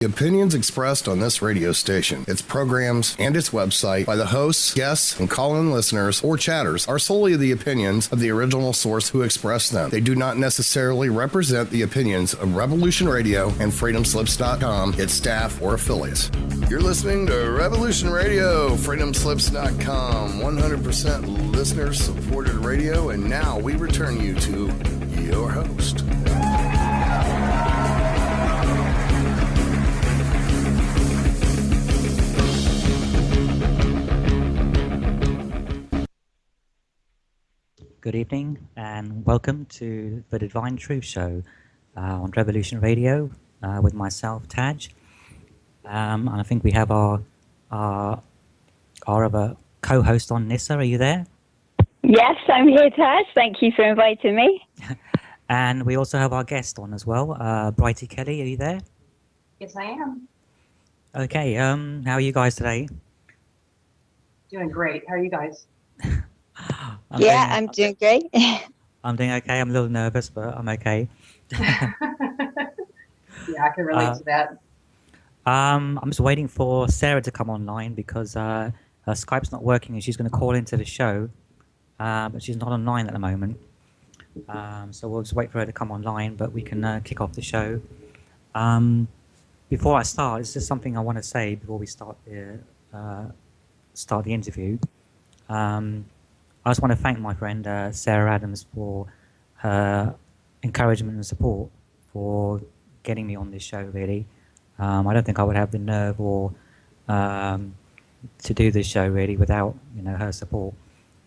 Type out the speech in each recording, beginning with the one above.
The opinions expressed on this radio station, its programs, and its website by the hosts, guests, and call-in listeners or chatters are solely the opinions of the original source who expressed them. They do not necessarily represent the opinions of Revolution Radio and freedomslips.com, its staff, or affiliates. You're listening to Revolution Radio, freedomslips.com, 100% listener-supported radio, and now we return you to your host. Good evening and welcome to the Divine Truth Show on Revolution Radio with myself, Taj. And I think we have our other co-host on, Nyssa. Are you there? Yes, I'm here, Taj. Thank you for inviting me. And we also have our guest on as well, Brighty Kelley. Are you there? Yes, I am. Okay. How are you guys today? Doing great. How are you guys? I'm doing great. I'm doing okay. I'm a little nervous, but I'm okay. Yeah, I can relate to that. I'm just waiting for Sarah to come online because her Skype's not working and she's going to call into the show, but she's not online at the moment. So we'll just wait for her to come online, but we can kick off the show. Before I start, it's just something I want to say before we start the interview. I just want to thank my friend Sarah Adams for her encouragement and support for getting me on this show, really. I don't think I would have the nerve or to do this show, really, without her support.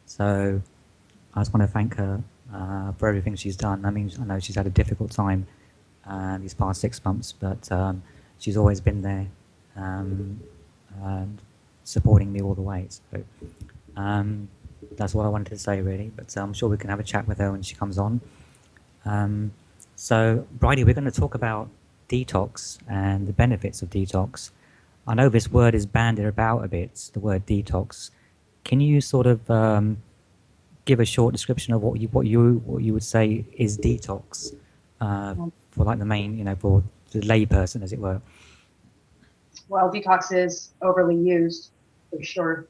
So I just want to thank her for everything she's done. I mean, I know she's had a difficult time these past 6 months, but she's always been there supporting me all the way. So that's what I wanted to say, really. But I'm sure we can have a chat with her when she comes on. So, Brighty, we're going to talk about detox and the benefits of detox. I know this word is bandied about a bit, the word detox. Can you sort of give a short description of what you would say is detox for like the main, for the layperson, as it were? Well, detox is overly used, for sure.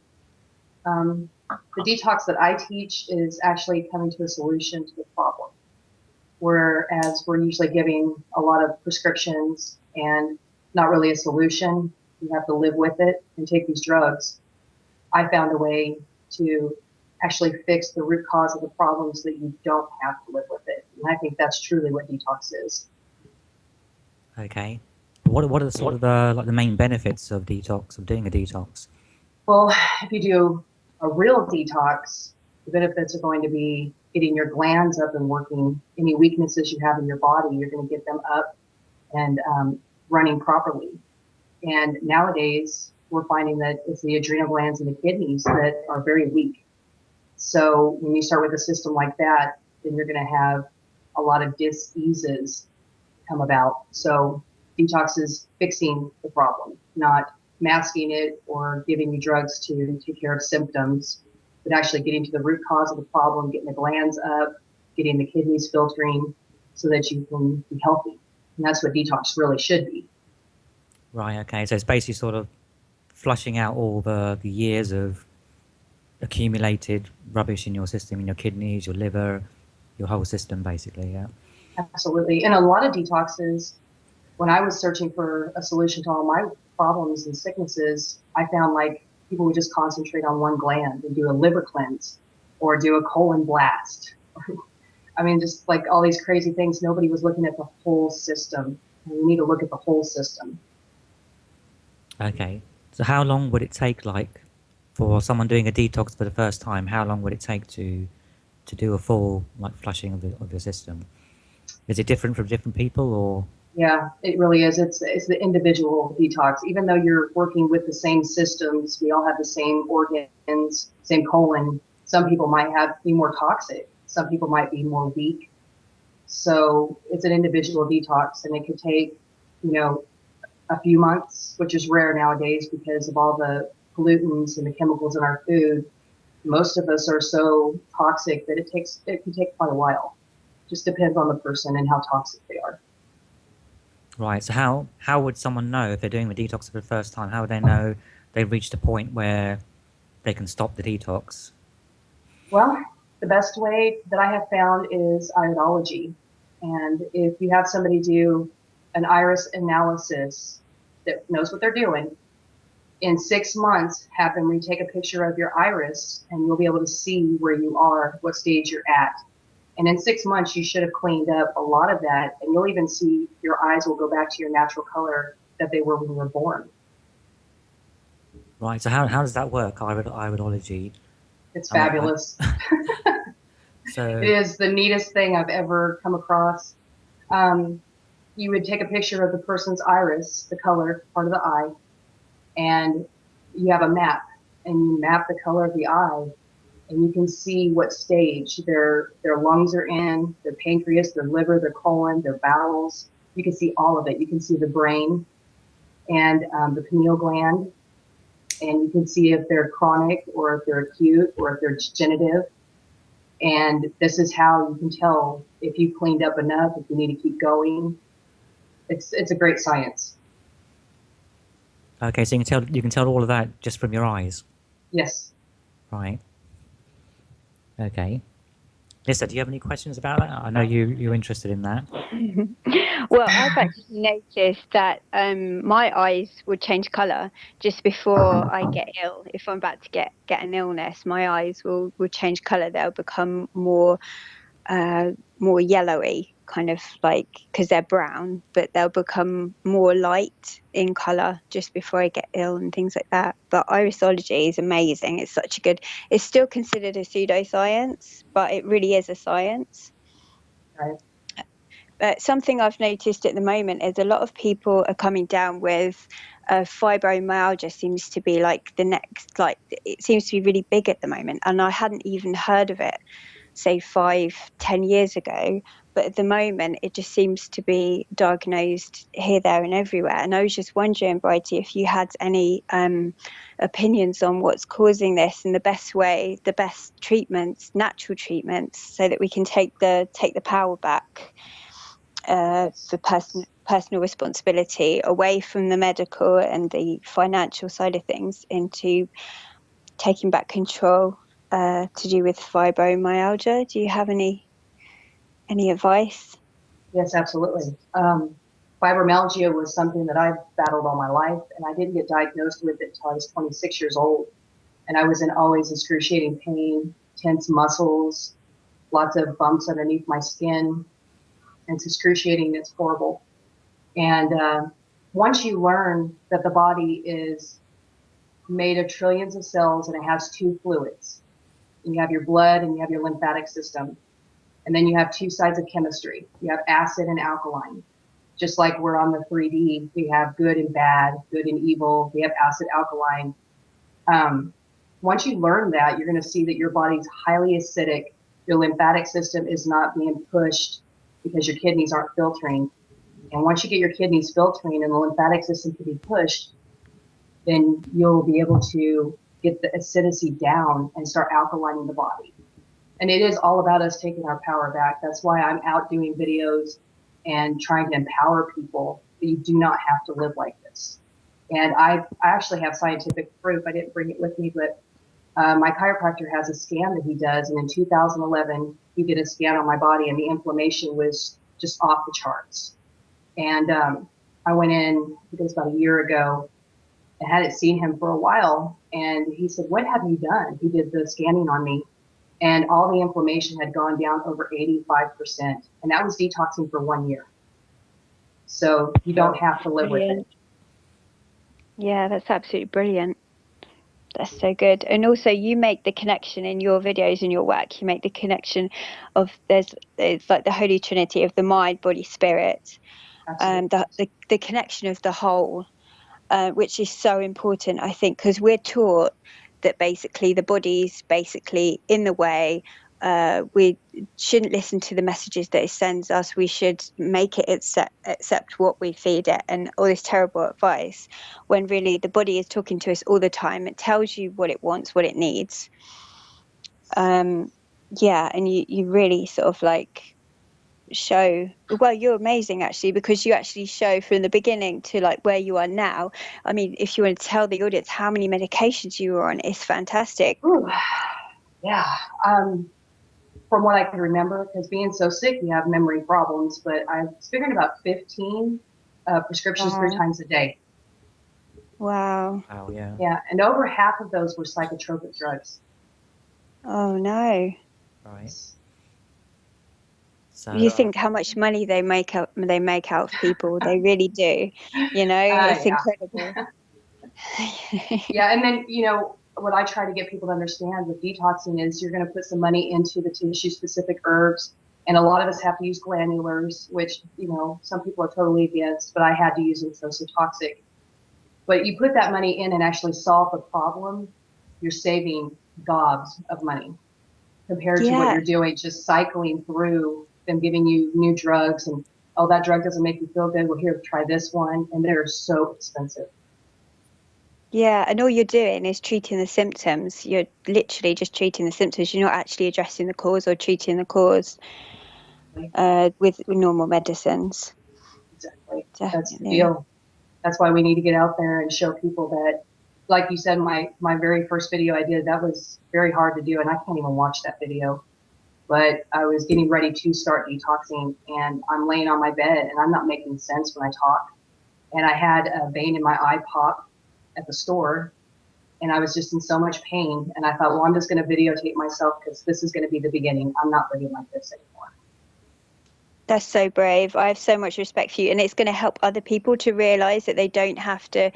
The detox that I teach is actually coming to a solution to the problem. Whereas we're usually giving a lot of prescriptions and not really a solution. You have to live with it and take these drugs. I found a way to actually fix the root cause of the problems that you don't have to live with it. And I think that's truly what detox is. Okay. What are the sort of the main benefits of detox, of doing a detox? Well, if you do a real detox, the benefits are going to be getting your glands up and working. Any weaknesses you have in your body, you're going to get them up and running properly. And nowadays, we're finding that it's the adrenal glands and the kidneys that are very weak. So when you start with a system like that, then you're going to have a lot of diseases come about. So detox is fixing the problem, not masking it or giving you drugs to take care of symptoms, but actually getting to the root cause of the problem, getting the glands up, getting the kidneys filtering so that you can be healthy. And that's what detox really should be. Right, okay. So it's basically sort of flushing out all the years of accumulated rubbish in your system, in your kidneys, your liver, your whole system, basically, yeah. Absolutely. And a lot of detoxes, when I was searching for a solution to all my problems and sicknesses, I found like people would just concentrate on one gland and do a liver cleanse or do a colon blast. I mean, just like all these crazy things. Nobody was looking at the whole system. And we need to look at the whole system. Okay. So how long would it take, like, for someone doing a detox for the first time, how long would it take to do a full, like, flushing of the system? Is it different from different people, or? Yeah, it really is. It's the individual detox. Even though you're working with the same systems, we all have the same organs, same colon. Some people might be more toxic. Some people might be more weak. So it's an individual detox, and it could take, a few months, which is rare nowadays because of all the pollutants and the chemicals in our food. Most of us are so toxic that it can take quite a while. Just depends on the person and how toxic they are. Right. So how would someone know if they're doing the detox for the first time? How would they know they've reached a point where they can stop the detox? Well, the best way that I have found is Iridology. And if you have somebody do an iris analysis that knows what they're doing, in 6 months, have them retake a picture of your iris, and you'll be able to see where you are, what stage you're at. And in 6 months, you should have cleaned up a lot of that, and you'll even see your eyes will go back to your natural color that they were when you were born. Right. So how does that work? Iridology. It's fabulous. So it is the neatest thing I've ever come across. You would take a picture of the person's iris, the color part of the eye, and you have a map, and you map the color of the eye, and you can see what stage their lungs are in, their pancreas, their liver, their colon, their bowels. You can see all of it. You can see the brain and the pineal gland, and you can see if they're chronic or if they're acute or if they're degenerative. And this is how you can tell if you cleaned up enough, if you need to keep going. It's a great science. okay, so you can tell all of that just from your eyes. Yes. Right. Okay. Nyssa, do you have any questions about that? I know you're interested in that. Well, I've actually noticed that my eyes would change colour just before I get ill. If I'm about to get an illness, my eyes will change colour. They'll become more yellowy, kind of like, because they're brown, but they'll become more light in colour just before I get ill and things like that. But irisology is amazing. It's such a good, it's still considered a pseudoscience, but it really is a science. Right. But something I've noticed at the moment is a lot of people are coming down with fibromyalgia. Seems to be like the next, like it seems to be really big at the moment, and I hadn't even heard of it, say 5-10 years ago, but at the moment it just seems to be diagnosed here, there and everywhere. And I was just wondering, Brighty, if you had any opinions on what's causing this and the best treatments, natural treatments, so that we can take the power back for personal responsibility away from the medical and the financial side of things into taking back control to do with fibromyalgia. Do you have any advice? Yes, absolutely. Fibromyalgia was something that I've battled all my life, and I didn't get diagnosed with it until I was 26 years old. And I was in always excruciating pain, tense muscles, lots of bumps underneath my skin. And it's excruciating. It's horrible. And once you learn that the body is made of trillions of cells and it has two fluids, and you have your blood and you have your lymphatic system, and then you have two sides of chemistry. You have acid and alkaline. Just like we're on the 3D, we have good and bad, good and evil. We have acid, alkaline. Once you learn that, you're going to see that your body's highly acidic. Your lymphatic system is not being pushed because your kidneys aren't filtering. And once you get your kidneys filtering and the lymphatic system can be pushed, then you'll be able to get the acidity down and start alkalining the body. And it is all about us taking our power back. That's why I'm out doing videos and trying to empower people that you do not have to live like this. And I actually have scientific proof. I didn't bring it with me, but my chiropractor has a scan that he does. And in 2011, he did a scan on my body and the inflammation was just off the charts. And I went in, I think it was about a year ago, and hadn't seen him for a while. And he said, "What have you done?" He did the scanning on me, and all the inflammation had gone down over 85%. And that was detoxing for 1 year. So you don't have to live with it. Yeah, that's absolutely brilliant. That's so good. And also you make the connection in your videos and your work. You make the connection of it's like the Holy Trinity of the mind, body, spirit, and the connection of the whole, which is so important, I think, because we're taught that basically the body's basically in the way. We shouldn't listen to the messages that it sends us. We should make it accept what we feed it and all this terrible advice, when really the body is talking to us all the time. It tells you what it wants, what it needs. And you really sort of like show, well, you're amazing actually, because you actually show from the beginning to like where you are now. I mean, if you want to tell the audience how many medications you were on, it's fantastic. Ooh, yeah. From what I can remember, because being so sick, you have memory problems, but I was figuring about 15 prescriptions 3 times a day. Wow. Oh, yeah. Yeah, and over half of those were psychotropic drugs. Oh no. Right. So, You think how much money they make out of people. They really do. You know, it's Yeah. incredible. Yeah, and then, what I try to get people to understand with detoxing is you're going to put some money into the tissue-specific herbs, and a lot of us have to use glandulars, which, some people are totally against, but I had to use them because they're so toxic. But you put that money in and actually solve the problem, you're saving gobs of money compared to what Yeah. you're doing, just cycling through them giving you new drugs and, oh, that drug doesn't make you feel good. Well, here, try this one. And they're so expensive. Yeah, and all you're doing is treating the symptoms. You're literally just treating the symptoms. You're not actually addressing the cause or treating the cause with normal medicines. Exactly. Definitely. That's the deal. That's why we need to get out there and show people that, like you said, my very first video I did, that was very hard to do, and I can't even watch that video. But I was getting ready to start detoxing, and I'm laying on my bed, and I'm not making sense when I talk. And I had a vein in my eye pop at the store, and I was just in so much pain. And I thought, well, I'm just going to videotape myself because this is going to be the beginning. I'm not living like this anymore. That's so brave. I have so much respect for you, and it's going to help other people to realize that they don't have to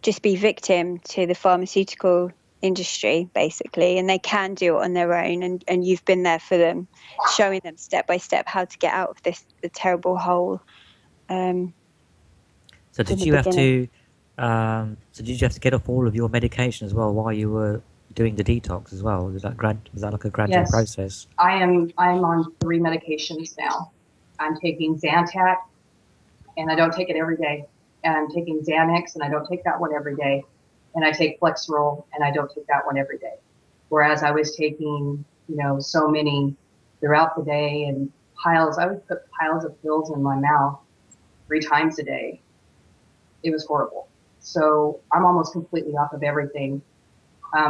just be victim to the pharmaceutical industry, basically, and they can do it on their own. And you've been there for them, showing them step by step how to get out of the terrible hole. so did you have to? So did you have to get off all of your medication as well while you were doing the detox as well? Was that like a gradual process? I'm on 3 medications now. I'm taking Zantac, and I don't take it every day. And I'm taking Xanax, and I don't take that one every day. And I take Flexeril, and I don't take that one every day. Whereas I was taking, so many throughout the day, and piles. I would put piles of pills in my mouth 3 times a day. It was horrible. So I'm almost completely off of everything.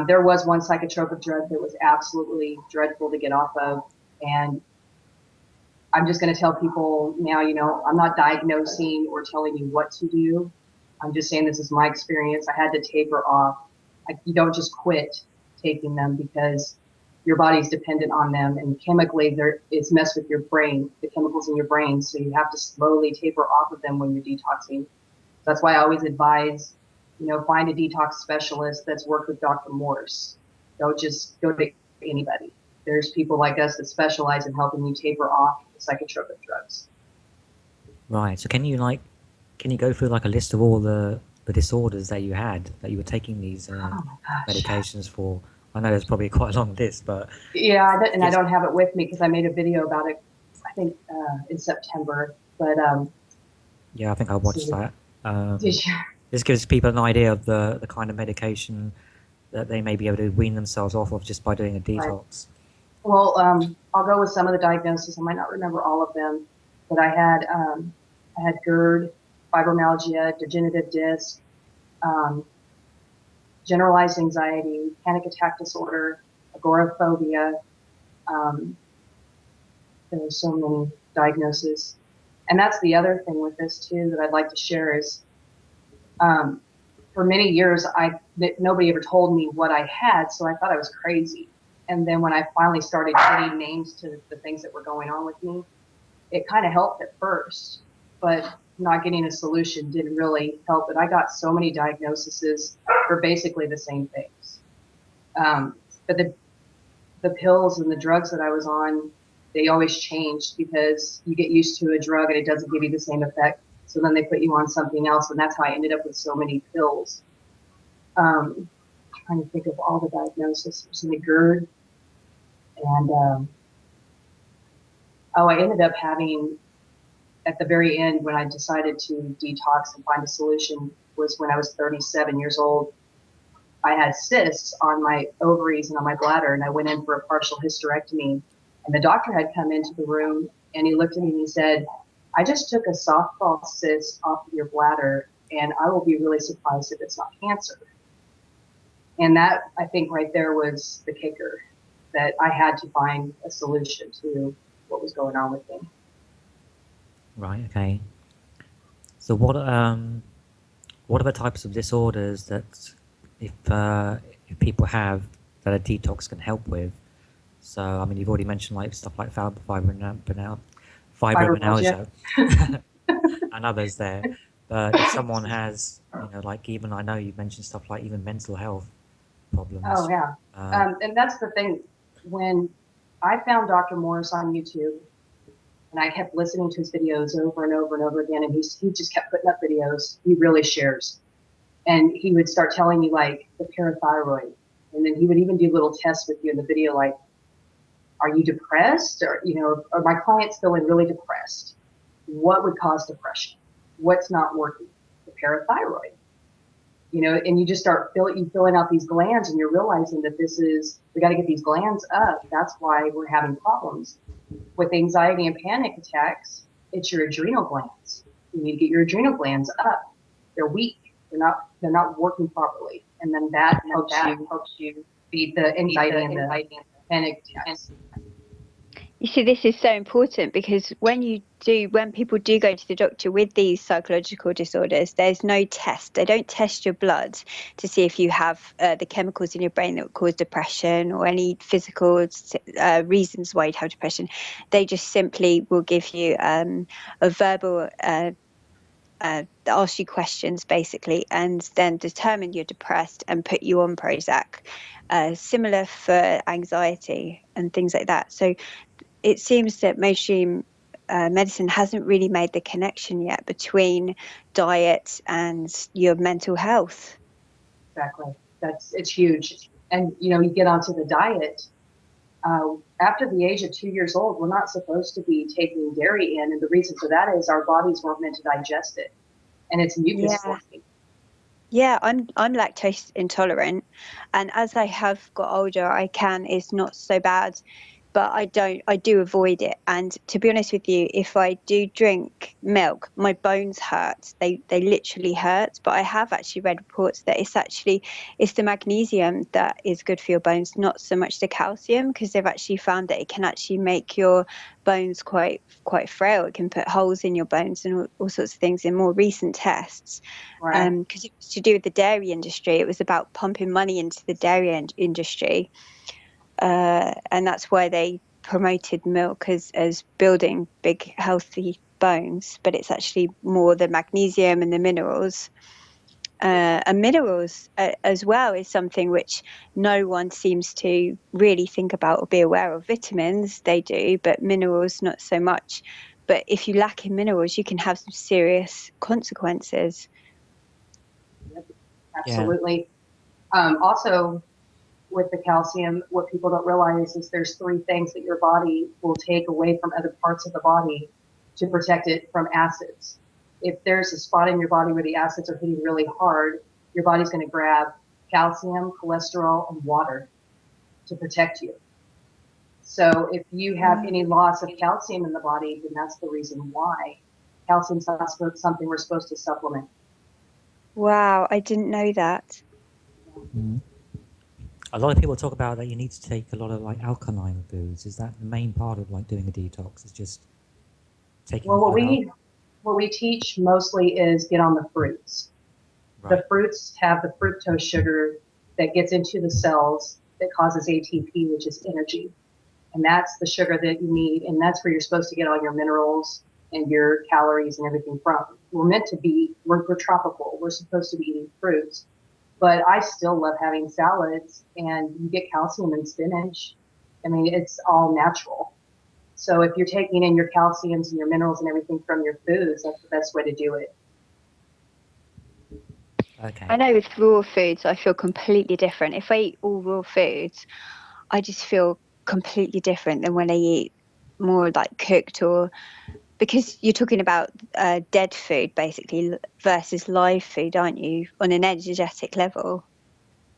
There was one psychotropic drug that was absolutely dreadful to get off of, and I'm just going to tell people now, I'm not diagnosing or telling you what to do. I'm just saying this is my experience. I had to taper off. You don't just quit taking them because your body's dependent on them, and chemically it's messed with your brain, the chemicals in your brain. So you have to slowly taper off of them when you're detoxing. That's why I always advise, find a detox specialist that's worked with Dr. Morse. Don't just go to anybody. There's people like us that specialize in helping you taper off the psychotropic drugs. Right. So can you go through like a list of all the disorders that you were taking these medications for? I know there's probably quite a long list, but yeah, I don't have it with me because I made a video about it, I think in September. But yeah, I think I watched that. Did you? This gives people an idea of the kind of medication that they may be able to wean themselves off of just by doing a detox. Right. Well, I'll go with some of the diagnoses. I might not remember all of them, but I had GERD, fibromyalgia, degenerative disc, generalized anxiety, panic attack disorder, agoraphobia. There were so many diagnoses. And that's the other thing with this too that I'd like to share is, for many years, nobody ever told me what I had, so I thought I was crazy. And then when I finally started putting names to the things that were going on with me, it kind of helped at first, but not getting a solution didn't really help. But I got so many diagnoses for basically the same things. But the pills and the drugs that I was on, they always changed because you get used to a drug and it doesn't give you the same effect. So then they put you on something else, and that's how I ended up with so many pills. Trying to think of all the diagnoses. There's the GERD, and I ended up having, at the very end when I decided to detox and find a solution, was when I was 37 years old. I had cysts on my ovaries and on my bladder, and I went in for a partial hysterectomy. And the doctor had come into the room, And he looked at me and he said, I just took a softball cyst off of your bladder, and I will be really surprised if it's not cancer. And that, I think, right there was the kicker, that I had to find a solution to what was going on with me. Right. Okay. So what are the types of disorders that if people have that a detox can help with? So I mean, you've already mentioned like stuff like fibromyalgia and others there. But if someone has, like even I know you mentioned stuff like even mental health problems. Oh, yeah. And that's the thing. When I found Dr. Morris on YouTube, and I kept listening to his videos over and over and over again, and he just kept putting up videos. He really shares. And he would start telling you, like, the parathyroid. And then he would even do little tests with you in the video, like, are you depressed? Or, are my clients feeling really depressed? What would cause depression? What's not working? The parathyroid. And you just start filling out these glands, and you're realizing that we got to get these glands up. That's why we're having problems with anxiety and panic attacks. It's your adrenal glands. You need to get your adrenal glands up. They're weak. They're not working properly, and then that helps you beat the anxiety and the panic attacks. You see, this is so important because when people do go to the doctor with these psychological disorders, there's no test. They don't test your blood to see if you have the chemicals in your brain that would cause depression or any physical reasons why you'd have depression. They just simply will give you a verbal ask you questions basically, and then determine you're depressed and put you on Prozac. Similar for anxiety and things like that. So it seems that mainstream medicine hasn't really made the connection yet between diet and your mental health. Exactly. It's huge. And, you get onto the diet. After the age of 2 years old, we're not supposed to be taking dairy in. And the reason for that is our bodies weren't meant to digest it. And it's mucus forming. Yeah, I'm lactose intolerant. And as I have got older, it's not so bad. But I do avoid it. And to be honest with you, if I do drink milk, my bones hurt. They literally hurt. But I have actually read reports that it's the magnesium that is good for your bones, not so much the calcium, because they've actually found that it can actually make your bones quite frail. It can put holes in your bones and all sorts of things in more recent tests. Right. Because it was to do with the dairy industry. It was about pumping money into the dairy industry. And that's why they promoted milk as building big, healthy bones. But it's actually more the magnesium and the minerals. And minerals as well is something which no one seems to really think about or be aware of. Vitamins, they do, but minerals, not so much. But if you lack in minerals, you can have some serious consequences. Yep, absolutely. Yeah. Also, with the calcium, what people don't realize is there's 3 things that your body will take away from other parts of the body to protect it from acids. If there's a spot in your body where the acids are hitting really hard, your body's going to grab calcium, cholesterol, and water to protect you. So if you have any loss of calcium in the body, then that's the reason why. Calcium's not something we're supposed to supplement. Wow, I didn't know that. Mm. A lot of people talk about that you need to take a lot of like alkaline foods. Is that the main part of like doing a detox? Is just taking. Well, what we teach mostly is get on the fruits. Right. The fruits have the fructose sugar that gets into the cells that causes ATP, which is energy. And that's the sugar that you need. And that's where you're supposed to get all your minerals and your calories and everything from. We're tropical. We're supposed to be eating fruits. But I still love having salads, and you get calcium in spinach. I mean, it's all natural. So if you're taking in your calciums and your minerals and everything from your foods, that's the best way to do it. Okay. I know with raw foods, I feel completely different. If I eat all raw foods, I just feel completely different than when I eat more like cooked, or because you're talking about dead food basically versus live food, aren't you, on an energetic level?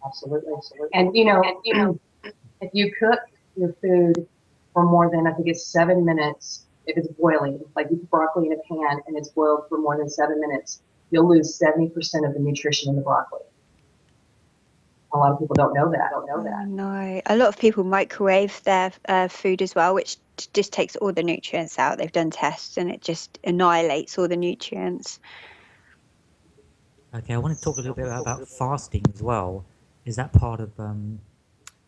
Absolutely. And if you cook your food for more than, I think it's 7 minutes, if it's boiling, like you put broccoli in a pan and it's boiled for more than 7 minutes, you'll lose 70% of the nutrition in the broccoli. A lot of people don't know that. Oh, no. A lot of people microwave their food as well, which just takes all the nutrients out. They've done tests and it just annihilates all the nutrients. Okay, I want to talk a little bit about fasting as well. Is that part of,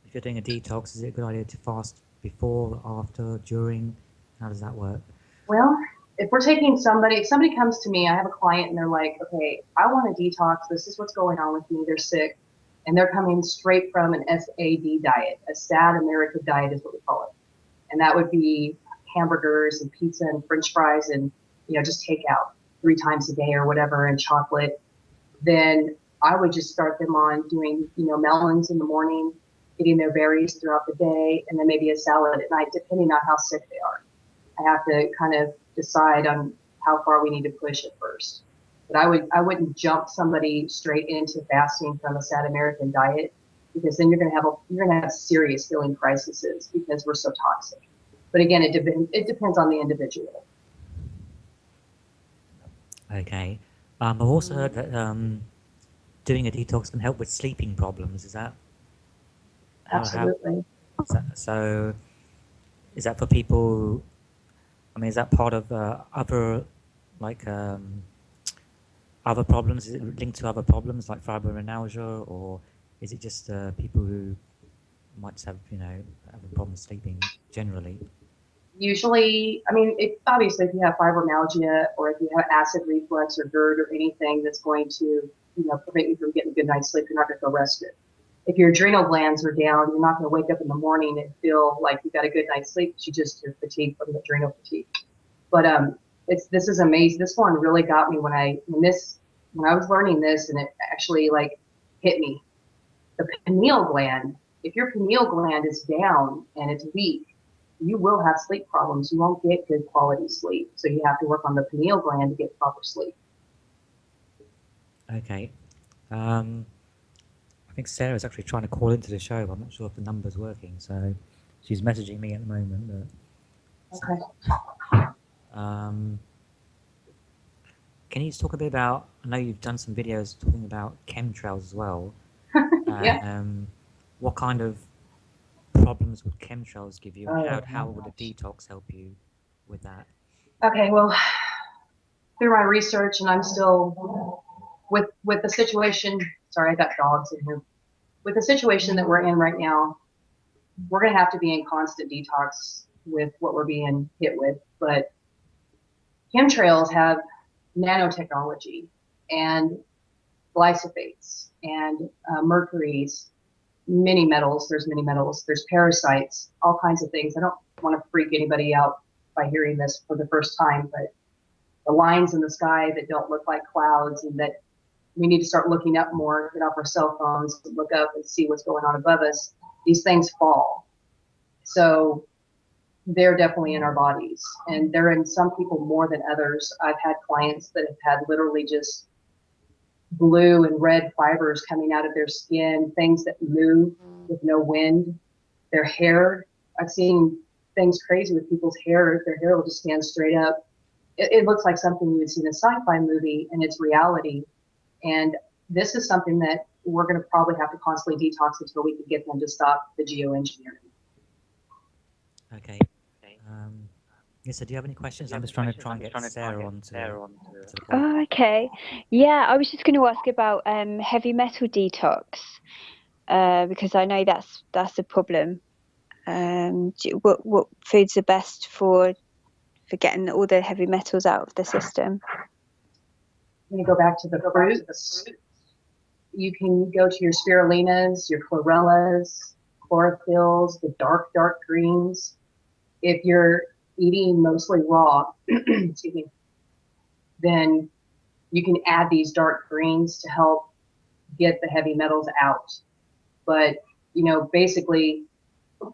if you're doing a detox, is it a good idea to fast before, after, during? How does that work? Well, if we're taking somebody, if somebody comes to me, I have a client and they're like, okay, I want a detox. This is what's going on with me. They're sick. And they're coming straight from an SAD diet, a sad American diet is what we call it. And that would be hamburgers and pizza and French fries and, just takeout 3 times a day or whatever, and chocolate. Then I would just start them on doing, melons in the morning, eating their berries throughout the day, and then maybe a salad at night, depending on how sick they are. I have to kind of decide on how far we need to push at first. But I wouldn't jump somebody straight into fasting from a sad American diet, because then you're going to have serious healing crises because we're so toxic. But again, it depends on the individual. Okay. I've also heard that doing a detox can help with sleeping problems. Is that? Absolutely. So is that for people? I mean, is that part of other other problems? Is it linked to other problems like fibromyalgia, or is it just people who might just have have a problem sleeping generally? Usually, I mean, obviously if you have fibromyalgia or if you have acid reflux or GERD or anything that's going to prevent you from getting a good night's sleep, you're not going to go rested. If your adrenal glands are down, you're not going to wake up in the morning and feel like you got a good night's sleep. You're fatigued from the adrenal fatigue. But this is amazing. This one really got me when I was learning this, and it actually hit me. The pineal gland. If your pineal gland is down and it's weak, you will have sleep problems. You won't get good quality sleep. So you have to work on the pineal gland to get proper sleep. Okay. I think Sarah's actually trying to call into the show. I'm not sure if the number's working, so she's messaging me at the moment. Okay. Can you just talk a bit about, I know you've done some videos talking about chemtrails as well. Yeah. What kind of problems would chemtrails give you, and how would a detox help you with that? Okay, well, through my research, and I'm still with the situation. Sorry, I got dogs in here. With the situation that we're in right now, we're going to have to be in constant detox with what we're being hit with. But chemtrails have nanotechnology and glyphosates and mercuries, many metals. There's parasites, all kinds of things. I don't want to freak anybody out by hearing this for the first time, but the lines in the sky that don't look like clouds, and that we need to start looking up more, get off our cell phones, look up and see what's going on above us. These things fall. So they're definitely in our bodies, and they're in some people more than others. I've had clients that have had literally just blue and red fibers coming out of their skin, things that move with no wind. Their hair, I've seen things crazy with people's hair. Their hair will just stand straight up. It looks like something you would see in a sci-fi movie, and it's reality. And this is something that we're going to probably have to constantly detox until we can get them to stop the geoengineering. Okay. Nyssa, do you have any questions? I'm just trying to get Sarah onto the call. Oh, okay. Yeah, I was just going to ask about heavy metal detox because I know that's a problem. What foods are best for getting all the heavy metals out of the system? I'm going to go back to the fruits. You can go to your spirulinas, your chlorellas, chlorophylls, the dark greens. If you're eating mostly raw, excuse me, then you can add these dark greens to help get the heavy metals out. But, basically,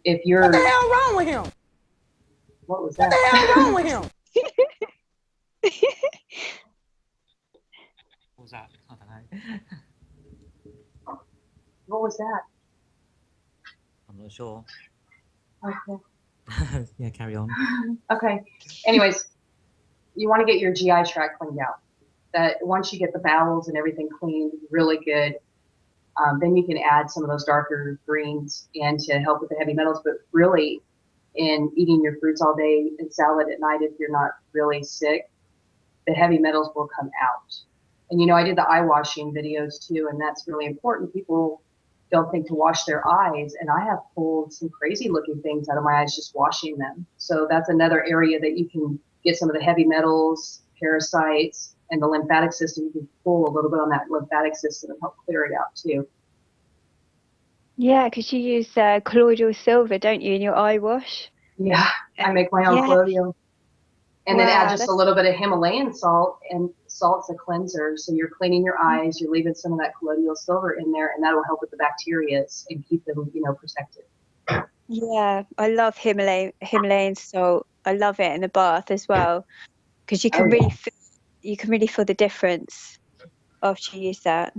if you're... What the hell wrong with him? What was that? What the hell wrong with him? What was that? I don't know. What was that? I'm not sure. Okay. Yeah, carry on. Okay. Anyways, you want to get your GI tract cleaned out. That once you get the bowels and everything cleaned really good, then you can add some of those darker greens in to help with the heavy metals. But really, in eating your fruits all day and salad at night, if you're not really sick, the heavy metals will come out. And I did the eye washing videos too, and that's really important. People don't think to wash their eyes, and I have pulled some crazy looking things out of my eyes just washing them. So that's another area that you can get some of the heavy metals, parasites, and the lymphatic system. You can pull a little bit on that lymphatic system and help clear it out too. Yeah, because you use colloidal silver, don't you, in your eye wash? Yeah, I make my own Yeah. colloidal. And then add Wow, just a little bit of Himalayan salt, and salt's a cleanser. So you're cleaning your eyes, you're leaving some of that colloidal silver in there, and that'll help with the bacteria and keep them, protected. Yeah, I love Himalayan salt. I love it in the bath as well, because you can really feel the difference after you use that.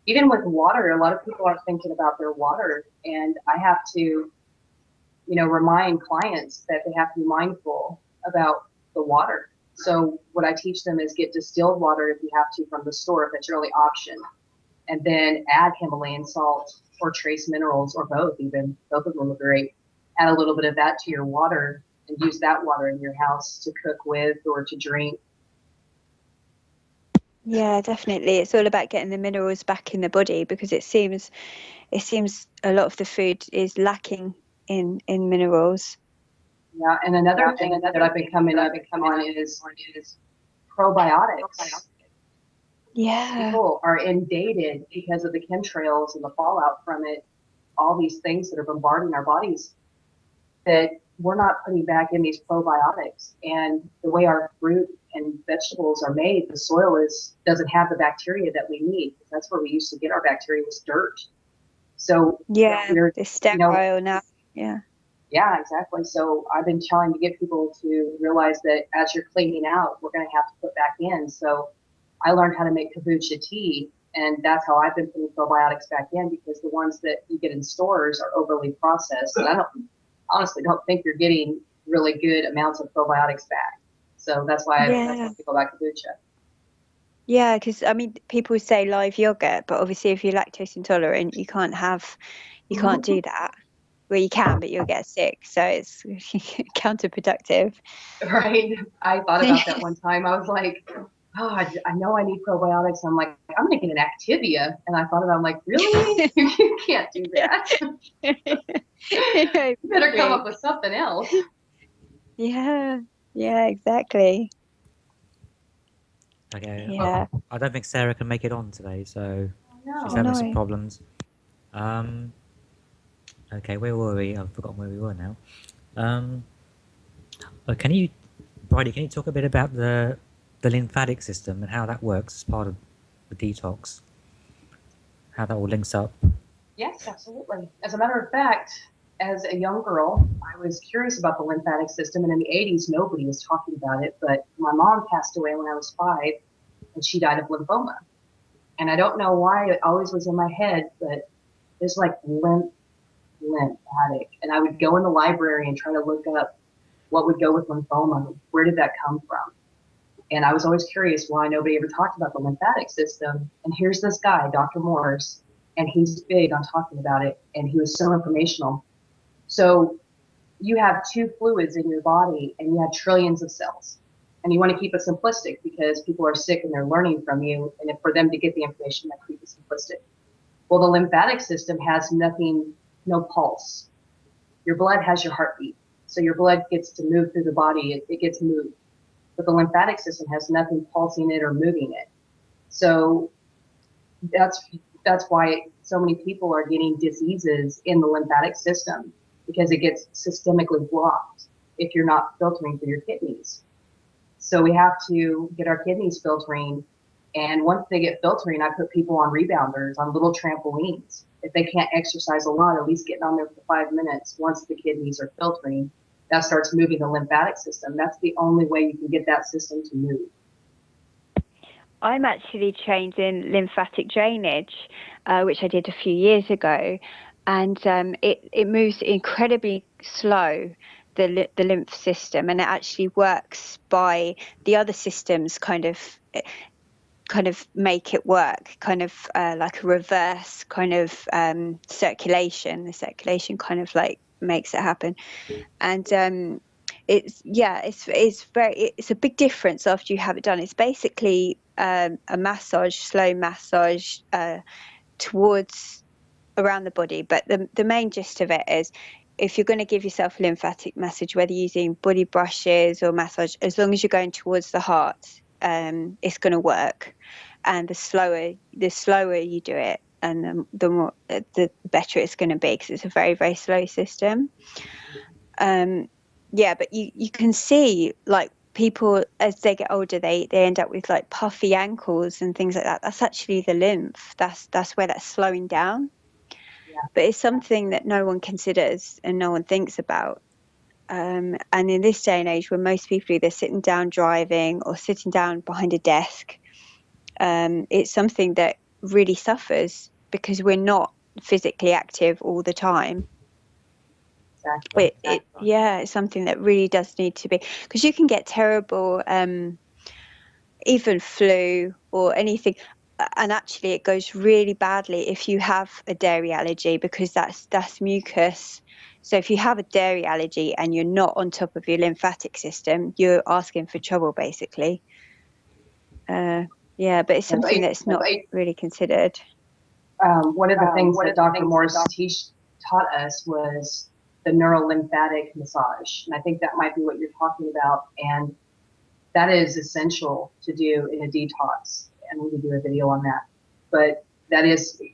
Even with water, a lot of people aren't thinking about their water, and I have to, remind clients that they have to be mindful about the water. So what I teach them is get distilled water if you have to from the store, if that's your only option, and then add Himalayan salt or trace minerals or both. Even both of them are great. Add a little bit of that to your water and use that water in your house to cook with or to drink. Yeah, definitely. It's all about getting the minerals back in the body, because it seems a lot of the food is lacking in minerals. Yeah, and another thing that I've been coming on is probiotics. Yeah. People are inundated because of the chemtrails and the fallout from it, all these things that are bombarding our bodies that we're not putting back in these probiotics. And the way our fruit and vegetables are made, the soil doesn't have the bacteria that we need. That's where we used to get our bacteria, was dirt. So yeah, it's sterile now. Yeah, exactly. So I've been trying to get people to realize that as you're cleaning out, we're going to have to put back in. So I learned how to make kombucha tea, and that's how I've been putting probiotics back in, because the ones that you get in stores are overly processed. And I honestly don't think you're getting really good amounts of probiotics back. So that's why I tell people about kombucha. Yeah, because people say live yogurt, but obviously if you're lactose intolerant, you can't do that. Well, you can, but you'll get sick. So it's counterproductive. Right. I thought about that one time. I was like, oh, I know I need probiotics. I'm like, I'm making an Activia. And I thought about it, I'm like, really? You can't do that. You better come up with something else. Yeah, exactly. Okay. Yeah. I don't think Sarah can make it on today, so she's Oh, having no. some problems. Okay, where were we? I've forgotten where we were now. Brighty, can you talk a bit about the lymphatic system and how that works as part of the detox? How that all links up? Yes, absolutely. As a matter of fact, as a young girl, I was curious about the lymphatic system, and in the 80s, nobody was talking about it. But my mom passed away when I was 5, and she died of lymphoma. And I don't know why it always was in my head, but there's like lymphatic. And I would go in the library and try to look up what would go with lymphoma. Where did that come from? And I was always curious why nobody ever talked about the lymphatic system. And here's this guy, Dr. Morse, and he's big on talking about it. And he was so informational. So you have 2 fluids in your body, and you have trillions of cells. And you want to keep it simplistic because people are sick and they're learning from you. And for them to get the information, that keep it simplistic. Well, the lymphatic system has nothing, no pulse. Your blood has your heartbeat. So your blood gets to move through the body. It gets moved. But the lymphatic system has nothing pulsing it or moving it. So that's why so many people are getting diseases in the lymphatic system, because it gets systemically blocked if you're not filtering through your kidneys. So we have to get our kidneys filtering. And once they get filtering, I put people on rebounders, on little trampolines. If they can't exercise a lot, at least getting on there for 5 minutes once the kidneys are filtering, that starts moving the lymphatic system. That's the only way you can get that system to move. I'm actually trained in lymphatic drainage, which I did a few years ago. and it moves incredibly slow, the lymph system, and it actually works by the other systems kind of make it work, kind of like a reverse kind of circulation. The circulation kind of like makes it happen, and it's a big difference after you have it done. It's basically a massage, slow massage towards around the body, but the main gist of it is, if you're going to give yourself a lymphatic massage, whether using body brushes or massage, as long as you're going towards the heart, it's going to work. And the slower you do it, and the more the better it's going to be, because it's a very, very slow system. But you can see, like, people as they get older, they end up with like puffy ankles and things like that. That's actually the lymph. That's where that's slowing down. But it's something that no one considers and no one thinks about. And in this day and age, when most people are either sitting down driving or sitting down behind a desk, it's something that really suffers because we're not physically active all the time. Exactly. It's something that really does need to be, because you can get terrible, even flu or anything. And actually it goes really badly if you have a dairy allergy, because that's mucus. So if you have a dairy allergy and you're not on top of your lymphatic system, you're asking for trouble, basically. But it's something that's not really considered. One of the things that Dr. Morse taught us was the neurolymphatic massage. And I think that might be what you're talking about. And that is essential to do in a detox. And we can do a video on that. But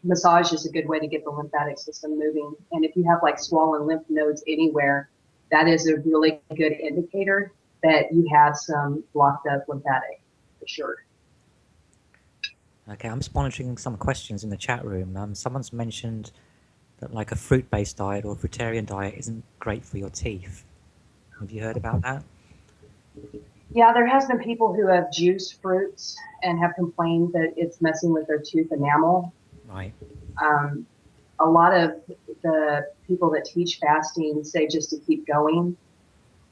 massage is a good way to get the lymphatic system moving. And if you have like swollen lymph nodes anywhere, that is a really good indicator that you have some blocked up lymphatic, for sure. Okay, I'm just monitoring some questions in the chat room. Someone's mentioned that like a fruit-based diet or a fruitarian diet isn't great for your teeth. Have you heard about that? Yeah, there has been people who have juiced fruits and have complained that it's messing with their tooth enamel. Right. A lot of the people that teach fasting say just to keep going.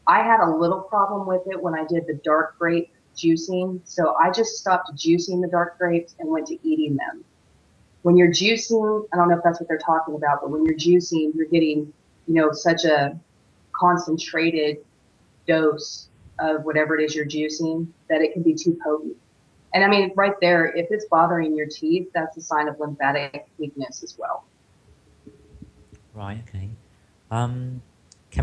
I had a little problem with it when I did the dark grape juicing. So I just stopped juicing the dark grapes and went to eating them. When you're juicing, I don't know if that's what they're talking about, but when you're juicing, you're getting, such a concentrated dose of whatever it is you're juicing that it can be too potent. And I mean, right there, if it's bothering your teeth, that's a sign of lymphatic weakness as well. Right, okay. Can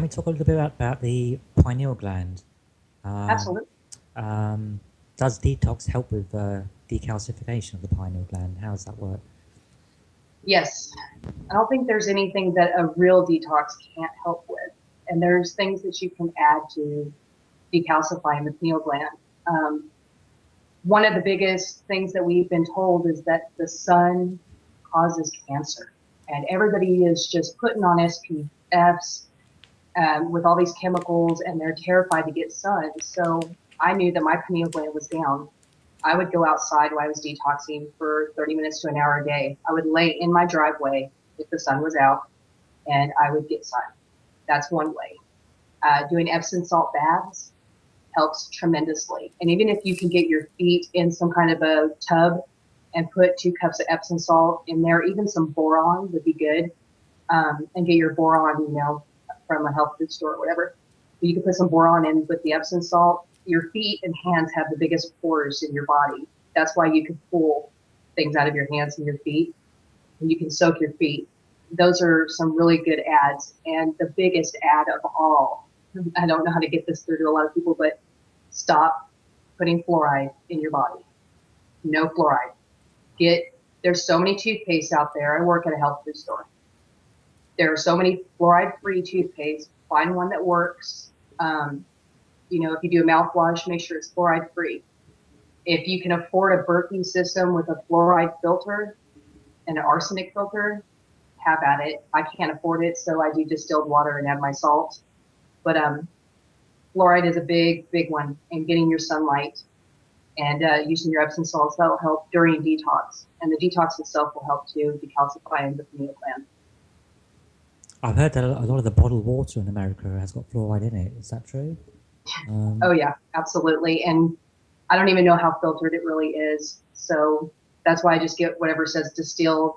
we talk a little bit about the pineal gland? Absolutely. Does detox help with decalcification of the pineal gland? How does that work? Yes. I don't think there's anything that a real detox can't help with. And there's things that you can add to decalcifying the pineal gland. One of the biggest things that we've been told is that the sun causes cancer. And everybody is just putting on SPFs with all these chemicals, and they're terrified to get sun. So I knew that my pineal gland was down. I would go outside while I was detoxing for 30 minutes to an hour a day. I would lay in my driveway if the sun was out, and I would get sun. That's one way. Doing Epsom salt baths helps tremendously. And even if you can get your feet in some kind of a tub and put 2 cups of Epsom salt in there, even some boron would be good. And get your boron, from a health food store or whatever. You can put some boron in with the Epsom salt. Your feet and hands have the biggest pores in your body. That's why you can pull things out of your hands and your feet. And you can soak your feet. Those are some really good ads. And the biggest ad of all, I don't know how to get this through to a lot of people, but stop putting fluoride in your body. No fluoride. There's so many toothpastes out there. I work at a health food store. There are so many fluoride-free toothpaste. Find one that works. If you do a mouthwash, make sure it's fluoride-free. If you can afford a Berkey system with a fluoride filter and an arsenic filter, have at it. I can't afford it, so I do distilled water and add my salt. But fluoride is a big, big one. And getting your sunlight and using your Epsom salts, that will help during detox. And the detox itself will help too, decalcifying the pineal gland. I've heard that a lot of the bottled water in America has got fluoride in it. Is that true? Oh yeah, absolutely. And I don't even know how filtered it really is. So that's why I just get whatever says distilled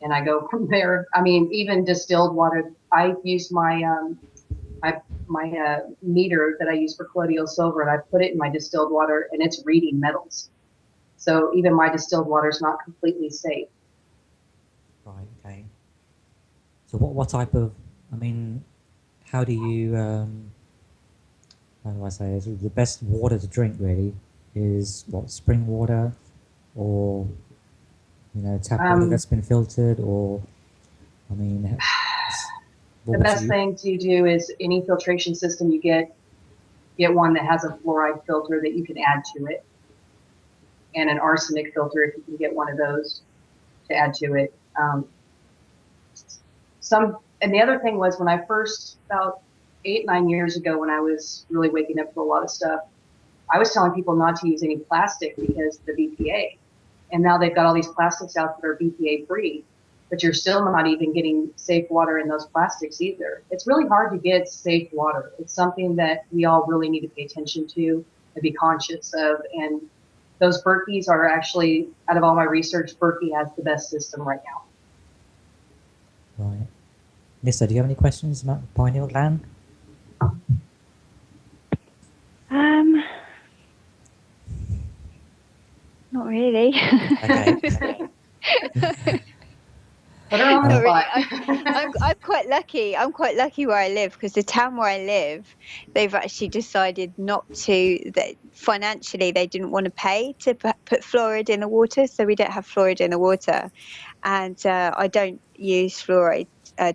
and I go from there. I mean, even distilled water, I use my meter that I use for colloidal silver, and I put it in my distilled water, and it's reading metals. So even my distilled water is not completely safe. Right. Okay. So what type of? I mean, how do you? How do I say? Is the best water to drink really is what, spring water, or tap water that's been filtered, or I mean, The best thing to do is any filtration system you get one that has a fluoride filter that you can add to it, and an arsenic filter if you can get one of those to add to it. And the other thing was when I first, about 8-9 years ago, when I was really waking up to a lot of stuff, I was telling people not to use any plastic because of the BPA. And now they've got all these plastics out that are BPA free, but you're still not even getting safe water in those plastics either. It's really hard to get safe water. It's something that we all really need to pay attention to and be conscious of. And those Berkeys are actually, out of all my research, Berkey has the best system right now. Right. Nyssa, do you have any questions about the pineal gland? Not really. Okay. Put her on the spot. I'm quite lucky. I'm quite lucky where I live, because the town where I live, they've actually decided not to. That financially, they didn't want to pay to put fluoride in the water, so we don't have fluoride in the water, and I don't use fluoride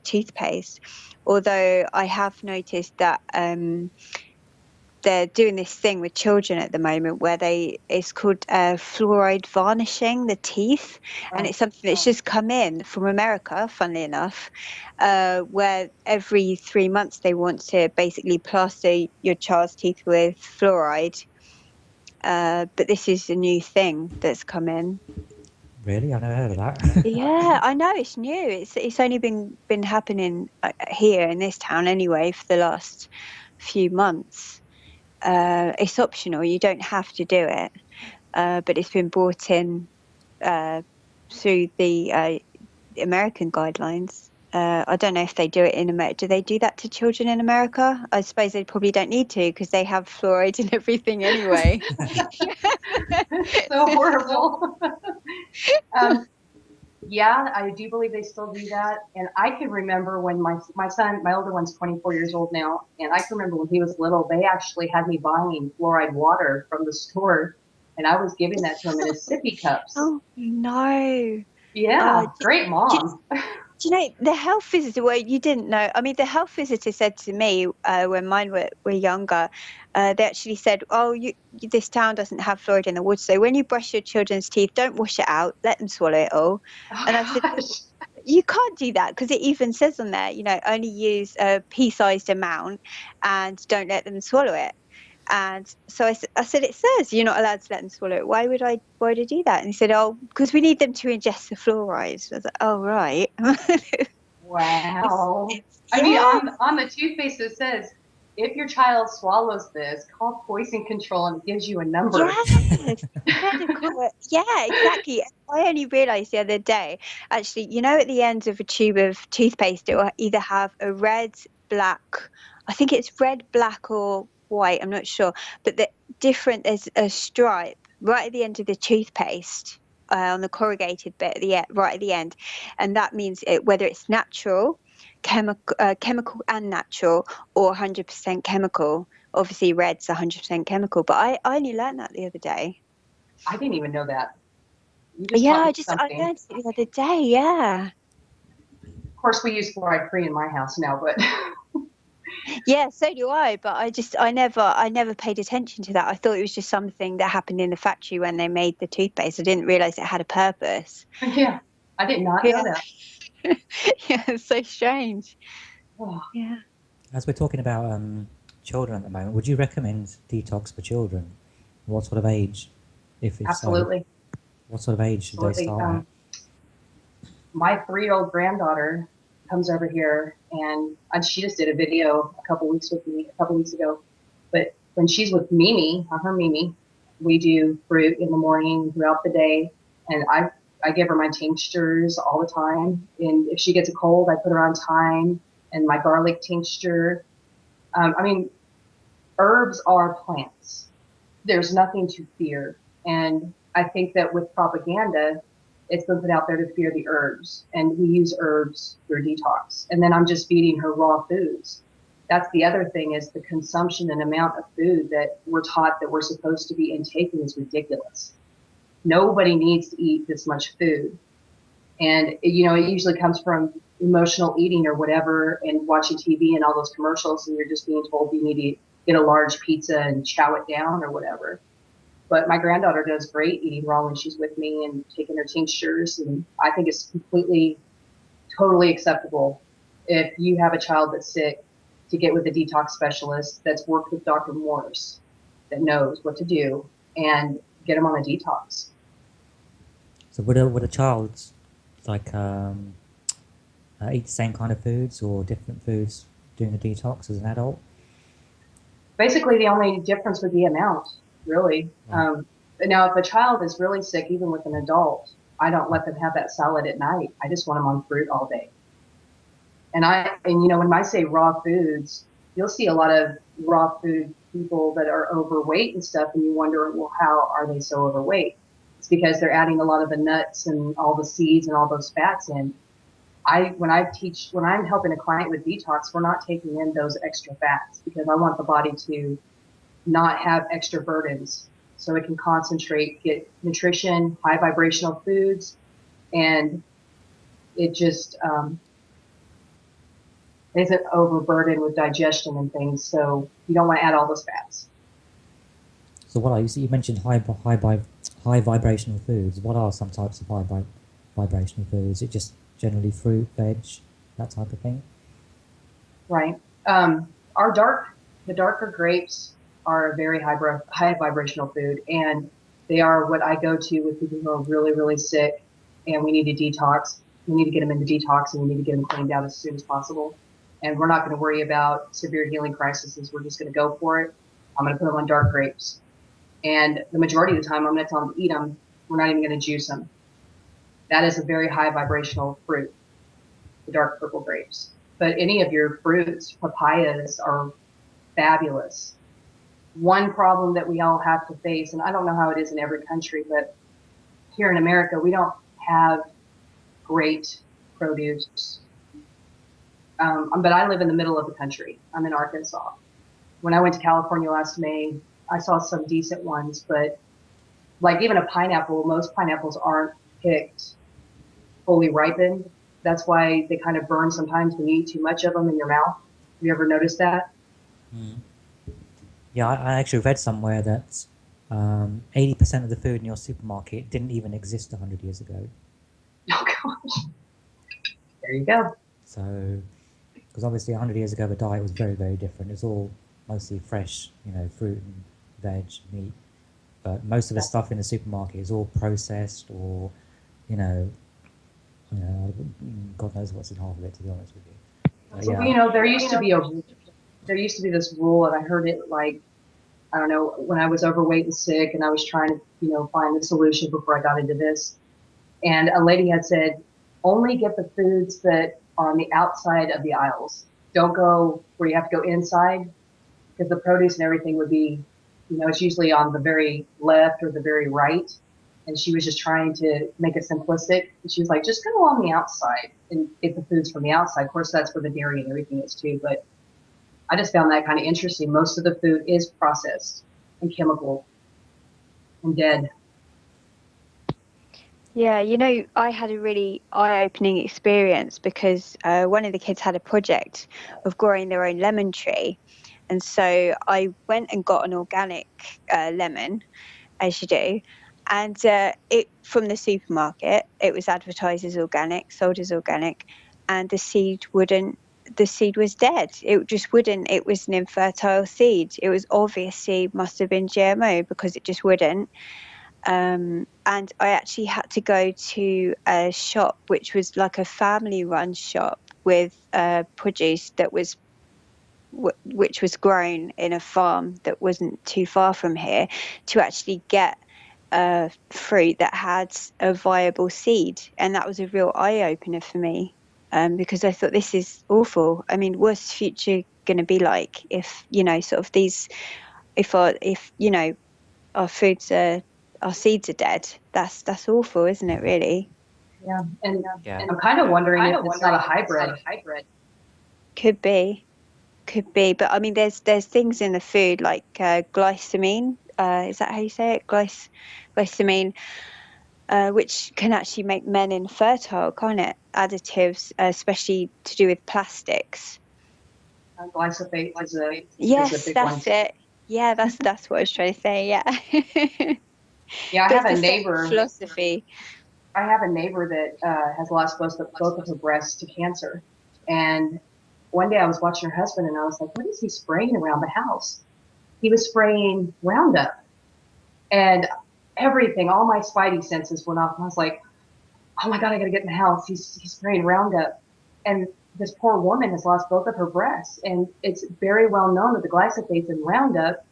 toothpaste. Although I have noticed that they're doing this thing with children at the moment where it's called fluoride varnishing the teeth, and it's something that's just come in from America, funnily enough, where every 3 months they want to basically plaster your child's teeth with fluoride. But this is a new thing that's come in. Really? I've never heard of that. Yeah, I know, it's new. It's only been happening here in this town anyway for the last few months. It's optional, you don't have to do it, but it's been brought in through the American guidelines. I don't know if they do it in America. Do they do that to children in America? I suppose they probably don't need to, because they have fluoride in everything anyway. So horrible. Yeah, I do believe they still do that. And I can remember when my son, my older one's 24 years old now, and I can remember when he was little, they actually had me buying fluoride water from the store, and I was giving that to him in his sippy cups. Oh, no. Yeah, great mom. Do you know, the health visitor, well, you didn't know. I mean, the health visitor said to me when mine were younger, they actually said, oh, this town doesn't have fluoride in the water, so when you brush your children's teeth, don't wash it out, let them swallow it all. And I said, you can't do that, because it even says on there, only use a pea-sized amount and don't let them swallow it. And so I said, it says you're not allowed to let them swallow it. Why would I do that? And he said, oh, because we need them to ingest the fluoride. I was like, oh, right. Wow. I mean, on the toothpaste it says, if your child swallows this, call poison control, and it gives you a number. Yes. Yeah, exactly. I only realised the other day, actually, at the end of a tube of toothpaste, it will either have a red, black, I think it's red, black, or white, I'm not sure, but there's a stripe right at the end of the toothpaste, on the corrugated bit right at the end, and that means whether it's natural, chemical and natural, or 100% chemical. Obviously red's 100% chemical, but I only learned that the other day. I didn't even know that. I learned it the other day. Yeah. Of course, we use fluoride free in my house now, but yeah, so do I. But I never paid attention to that. I thought it was just something that happened in the factory when they made the toothpaste. I didn't realize it had a purpose. Yeah, I did not know that. Yeah, it's so strange. Oh. Yeah. As we're talking about children at the moment, would you recommend detox for children? What sort of age? If Absolutely. What sort of age should they start at? My 3-year-old granddaughter, comes over here, and she just did a video a couple weeks ago. But when she's with Mimi, we do fruit in the morning throughout the day, and I give her my tinctures all the time. And if she gets a cold, I put her on thyme and my garlic tincture. I mean, herbs are plants. There's nothing to fear. And I think that with propaganda, it's been put out there to fear the herbs. And we use herbs through detox. And then I'm just feeding her raw foods. That's the other thing, is the consumption and amount of food that we're taught that we're supposed to be intaking is ridiculous. Nobody needs to eat this much food. And, it usually comes from emotional eating or whatever, and watching TV and all those commercials, and you're just being told you need to get a large pizza and chow it down or whatever. But my granddaughter does great eating raw when she's with me and taking her tinctures. And I think it's completely, totally acceptable if you have a child that's sick to get with a detox specialist that's worked with Dr. Morse, that knows what to do, and get them on a detox. So would a child like eat the same kind of foods or different foods during the detox as an adult? Basically, the only difference would be amount, really. Right. Now, if a child is really sick, even with an adult, I don't let them have that salad at night. I just want them on fruit all day. And when I say raw foods, you'll see a lot of raw food people that are overweight and stuff, and you wonder, well, how are they so overweight? It's because they're adding a lot of the nuts and all the seeds and all those fats in. When I'm helping a client with detox, we're not taking in those extra fats, because I want the body to not have extra burdens, so it can concentrate, get nutrition, high vibrational foods, and it just isn't overburdened with digestion and things. So you don't want to add all those fats. So what are you mentioned high vibrational foods. What are some types of high vibrational foods? Is it just generally fruit, veg, that type of thing? Right. The darker grapes are a very high vibrational food, and they are what I go to with people who are really, really sick, and we need to detox. We need to get them into detox, and we need to get them cleaned out as soon as possible. And we're not going to worry about severe healing crises. We're just going to go for it. I'm going to put them on dark grapes. And the majority of the time, I'm going to tell them to eat them. We're not even going to juice them. That is a very high vibrational fruit, the dark purple grapes. But any of your fruits, papayas, are fabulous. One problem that we all have to face, and I don't know how it is in every country, but here in America, we don't have great produce. But I live in the middle of the country. I'm in Arkansas. When I went to California last May, I saw some decent ones, but like even a pineapple, most pineapples aren't picked fully ripened. That's why they kind of burn sometimes when you eat too much of them in your mouth. Have you ever noticed that? Mm. Yeah, I actually read somewhere that 80% of the food in your supermarket didn't even exist 100 years ago. Oh, gosh. There you go. So, because obviously 100 years ago, the diet was very, very different. It's all mostly fresh, fruit and veg, meat. But most of the stuff in the supermarket is all processed, or, God knows what's in half of it, to be honest with you. So, yeah. there used to be this rule, and I heard it like, I don't know, when I was overweight and sick, and I was trying to, find the solution before I got into this. And a lady had said, only get the foods that are on the outside of the aisles. Don't go where you have to go inside, because the produce and everything would be, it's usually on the very left or the very right. And she was just trying to make it simplistic. And she was like, just go on the outside and get the foods from the outside. Of course, that's where the dairy and everything is too. But I just found that kind of interesting. Most of the food is processed and chemical and dead. Yeah, I had a really eye-opening experience because one of the kids had a project of growing their own lemon tree. And so I went and got an organic lemon, as you do. And it from the supermarket, it was advertised as organic, sold as organic, and the seed was dead. It just wouldn't. It was an infertile seed. It was obviously must have been GMO, because it just wouldn't. And I actually had to go to a shop which was like a family-run shop, with produce that was which was grown in a farm that wasn't too far from here, to actually get a fruit that had a viable seed. And that was a real eye-opener for me, because I thought, this is awful. I mean, what's the future going to be like if, you know, sort of these, if you know, our seeds are dead? That's awful, isn't it, really? Yeah. And Yeah. I'm kind of wondering if it's not a hybrid. Could be. But I mean, there's things in the food like glycemine. Is that how you say it? Glycemine, which can actually make men infertile, can't it? Additives, especially to do with plastics. Glyphosate is a Yes, big that's one. it. Yeah, that's what I was trying to say. Yeah. Yeah, I But have it's a the same neighbor. philosophy. I have a neighbor that has lost both of her breasts to cancer. And one day I was watching her husband, and I was like, what is he spraying around the house? He was spraying Roundup, and everything, all my spidey senses went off. And I was like, oh my God, I gotta get in the house. He's spraying Roundup. And this poor woman has lost both of her breasts. And it's very well known that the glyphosate in Roundup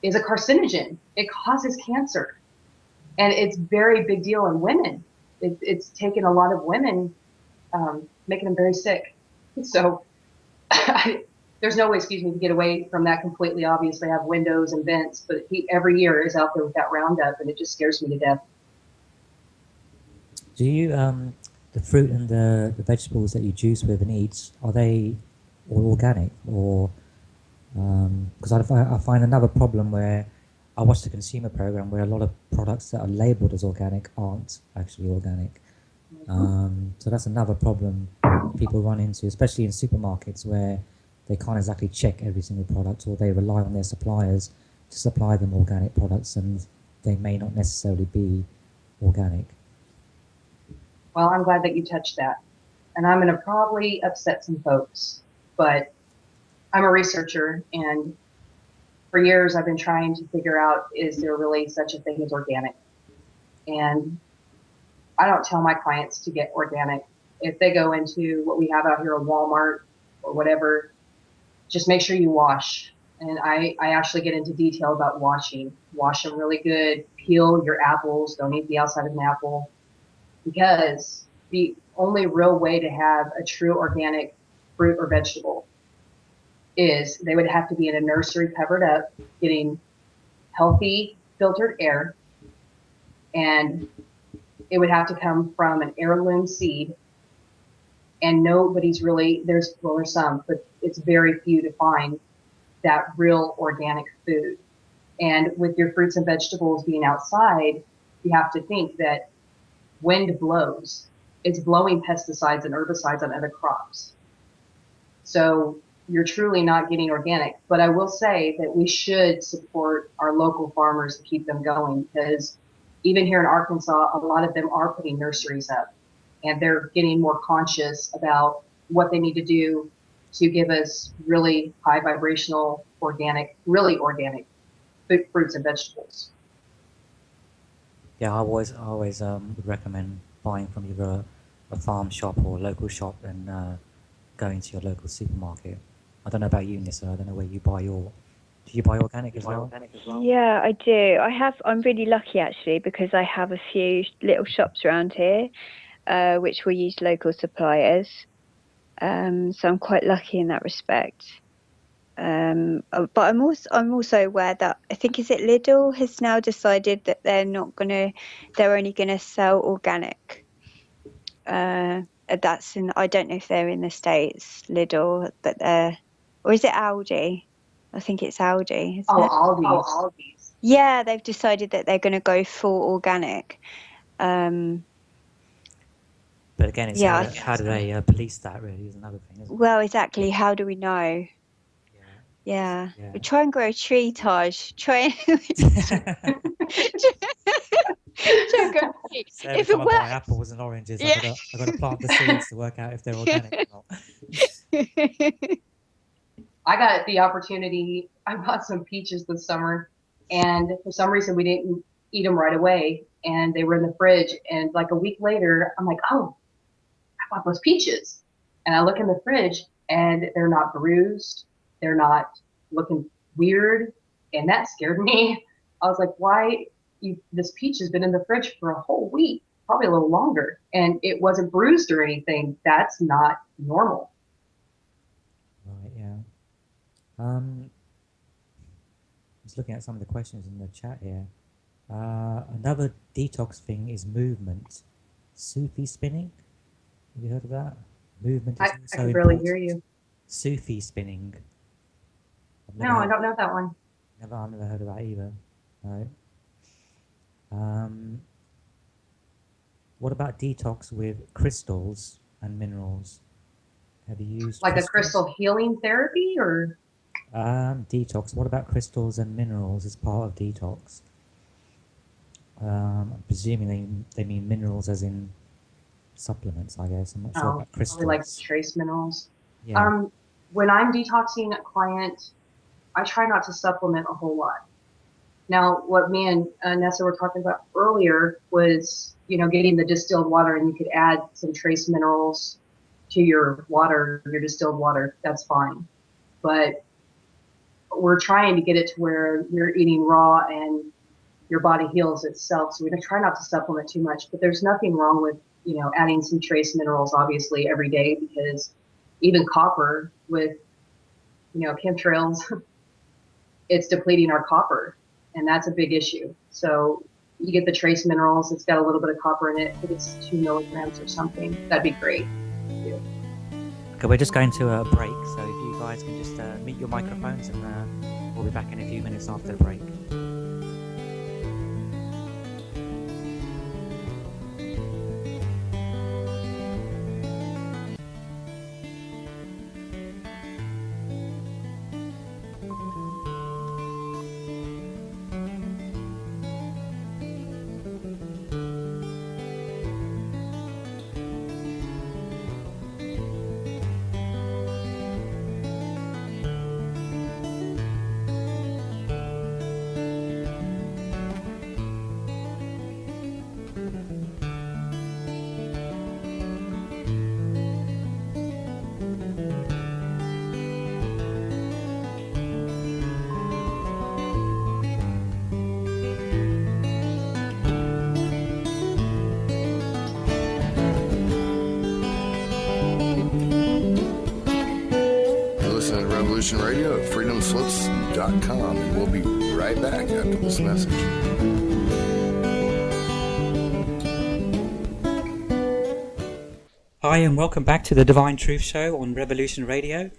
is a carcinogen. It causes cancer. And it's very big deal in women. It's taken a lot of women, making them very sick. So there's no way, excuse me, to get away from that completely. Obviously, I have windows and vents, but he every year is out there with that Roundup, and it just scares me to death. Do you, the fruit and the vegetables that you juice with and eat, are they all organic? Or, because I find another problem where I watched a consumer program where a lot of products that are labeled as organic aren't actually organic. So that's another problem people run into, especially in supermarkets where they can't exactly check every single product, or they rely on their suppliers to supply them organic products, and they may not necessarily be organic. Well, I'm glad that you touched that. And I'm going to probably upset some folks, but I'm a researcher, and for years I've been trying to figure out, is there really such a thing as organic? And I don't tell my clients to get organic. If they go into what we have out here at Walmart or whatever, just make sure you wash. And I actually get into detail about washing. Wash them really good. Peel your apples. Don't eat the outside of an apple. Because the only real way to have a true organic fruit or vegetable is they would have to be in a nursery covered up, getting healthy filtered air, and it would have to come from an heirloom seed. And nobody's really, there's some, but it's very few to find that real organic food. And with your fruits and vegetables being outside, you have to think that wind blows, it's blowing pesticides and herbicides on other crops. So you're truly not getting organic. But I will say that we should support our local farmers to keep them going, because even here in Arkansas, a lot of them are putting nurseries up, and they're getting more conscious about what they need to do to give us really high vibrational, organic, really organic fruits and vegetables. Yeah, I always would recommend buying from either a farm shop or a local shop and going to your local supermarket. I don't know about you, Nyssa. I don't know where you buy your. Do you buy organic as well? Yeah, I do. I'm really lucky actually, because I have a few little shops around here, which will use local suppliers. So I'm quite lucky in that respect. But I'm also aware that, I think, is it Lidl has now decided that they're only gonna sell organic. That's I don't know if they're in the States, Lidl, but or is it Aldi? I think it's Aldi, isn't it? Aldi's. Yeah, they've decided that they're going to go full organic. But again, it's Yeah, how do they police that? Really, is another thing, isn't it? well, exactly. How do we know? Yeah. We try and grow a tree, Taj. Try and grow a tree. So every If it time I buy works. apples and oranges, Yeah. I gotta plant the seeds to work out if they're organic or not. I got the opportunity. I bought some peaches this summer, and for some reason we didn't eat them right away, and they were in the fridge. And like a week later, I'm like, oh, I bought those peaches. And I look in the fridge and they're not bruised. They're not looking weird. And that scared me. I was like, why? This peach has been in the fridge for a whole week, probably a little longer, and it wasn't bruised or anything. That's not normal. Right, yeah. Just looking at some of the questions in the chat here. Another detox thing is movement. Sufi spinning. Have you heard of that? Movement is I also can barely important. hear you. Sufi spinning. No, I don't know that one. I've never heard of that either. No. What about detox with crystals and minerals? Have you used Like crystals? a crystal healing therapy, or? Detox. What about crystals and minerals as part of detox? I'm presuming they mean minerals as in supplements, I guess. I'm not sure about crystals. Probably like trace minerals. Yeah. When I'm detoxing a client, I try not to supplement a whole lot. Now, what me and Nyssa were talking about earlier was, getting the distilled water, and you could add some trace minerals to your water, your distilled water. That's fine. But we're trying to get it to where you're eating raw and your body heals itself. So we try not to supplement too much, but there's nothing wrong with, adding some trace minerals, obviously, every day, because even copper with, chemtrails, it's depleting our copper, and that's a big issue. So you get the trace minerals, it's got a little bit of copper in it. I think it's 2 milligrams or something. That'd be great. Yeah. Okay, we're just going to a break, so if you guys can just mute your microphones, and we'll be back in a few minutes after the break. Radio at freedomslips.com, and we'll be right back after this message. Hi, and welcome back to the Divine Truth Show on Revolution Radio.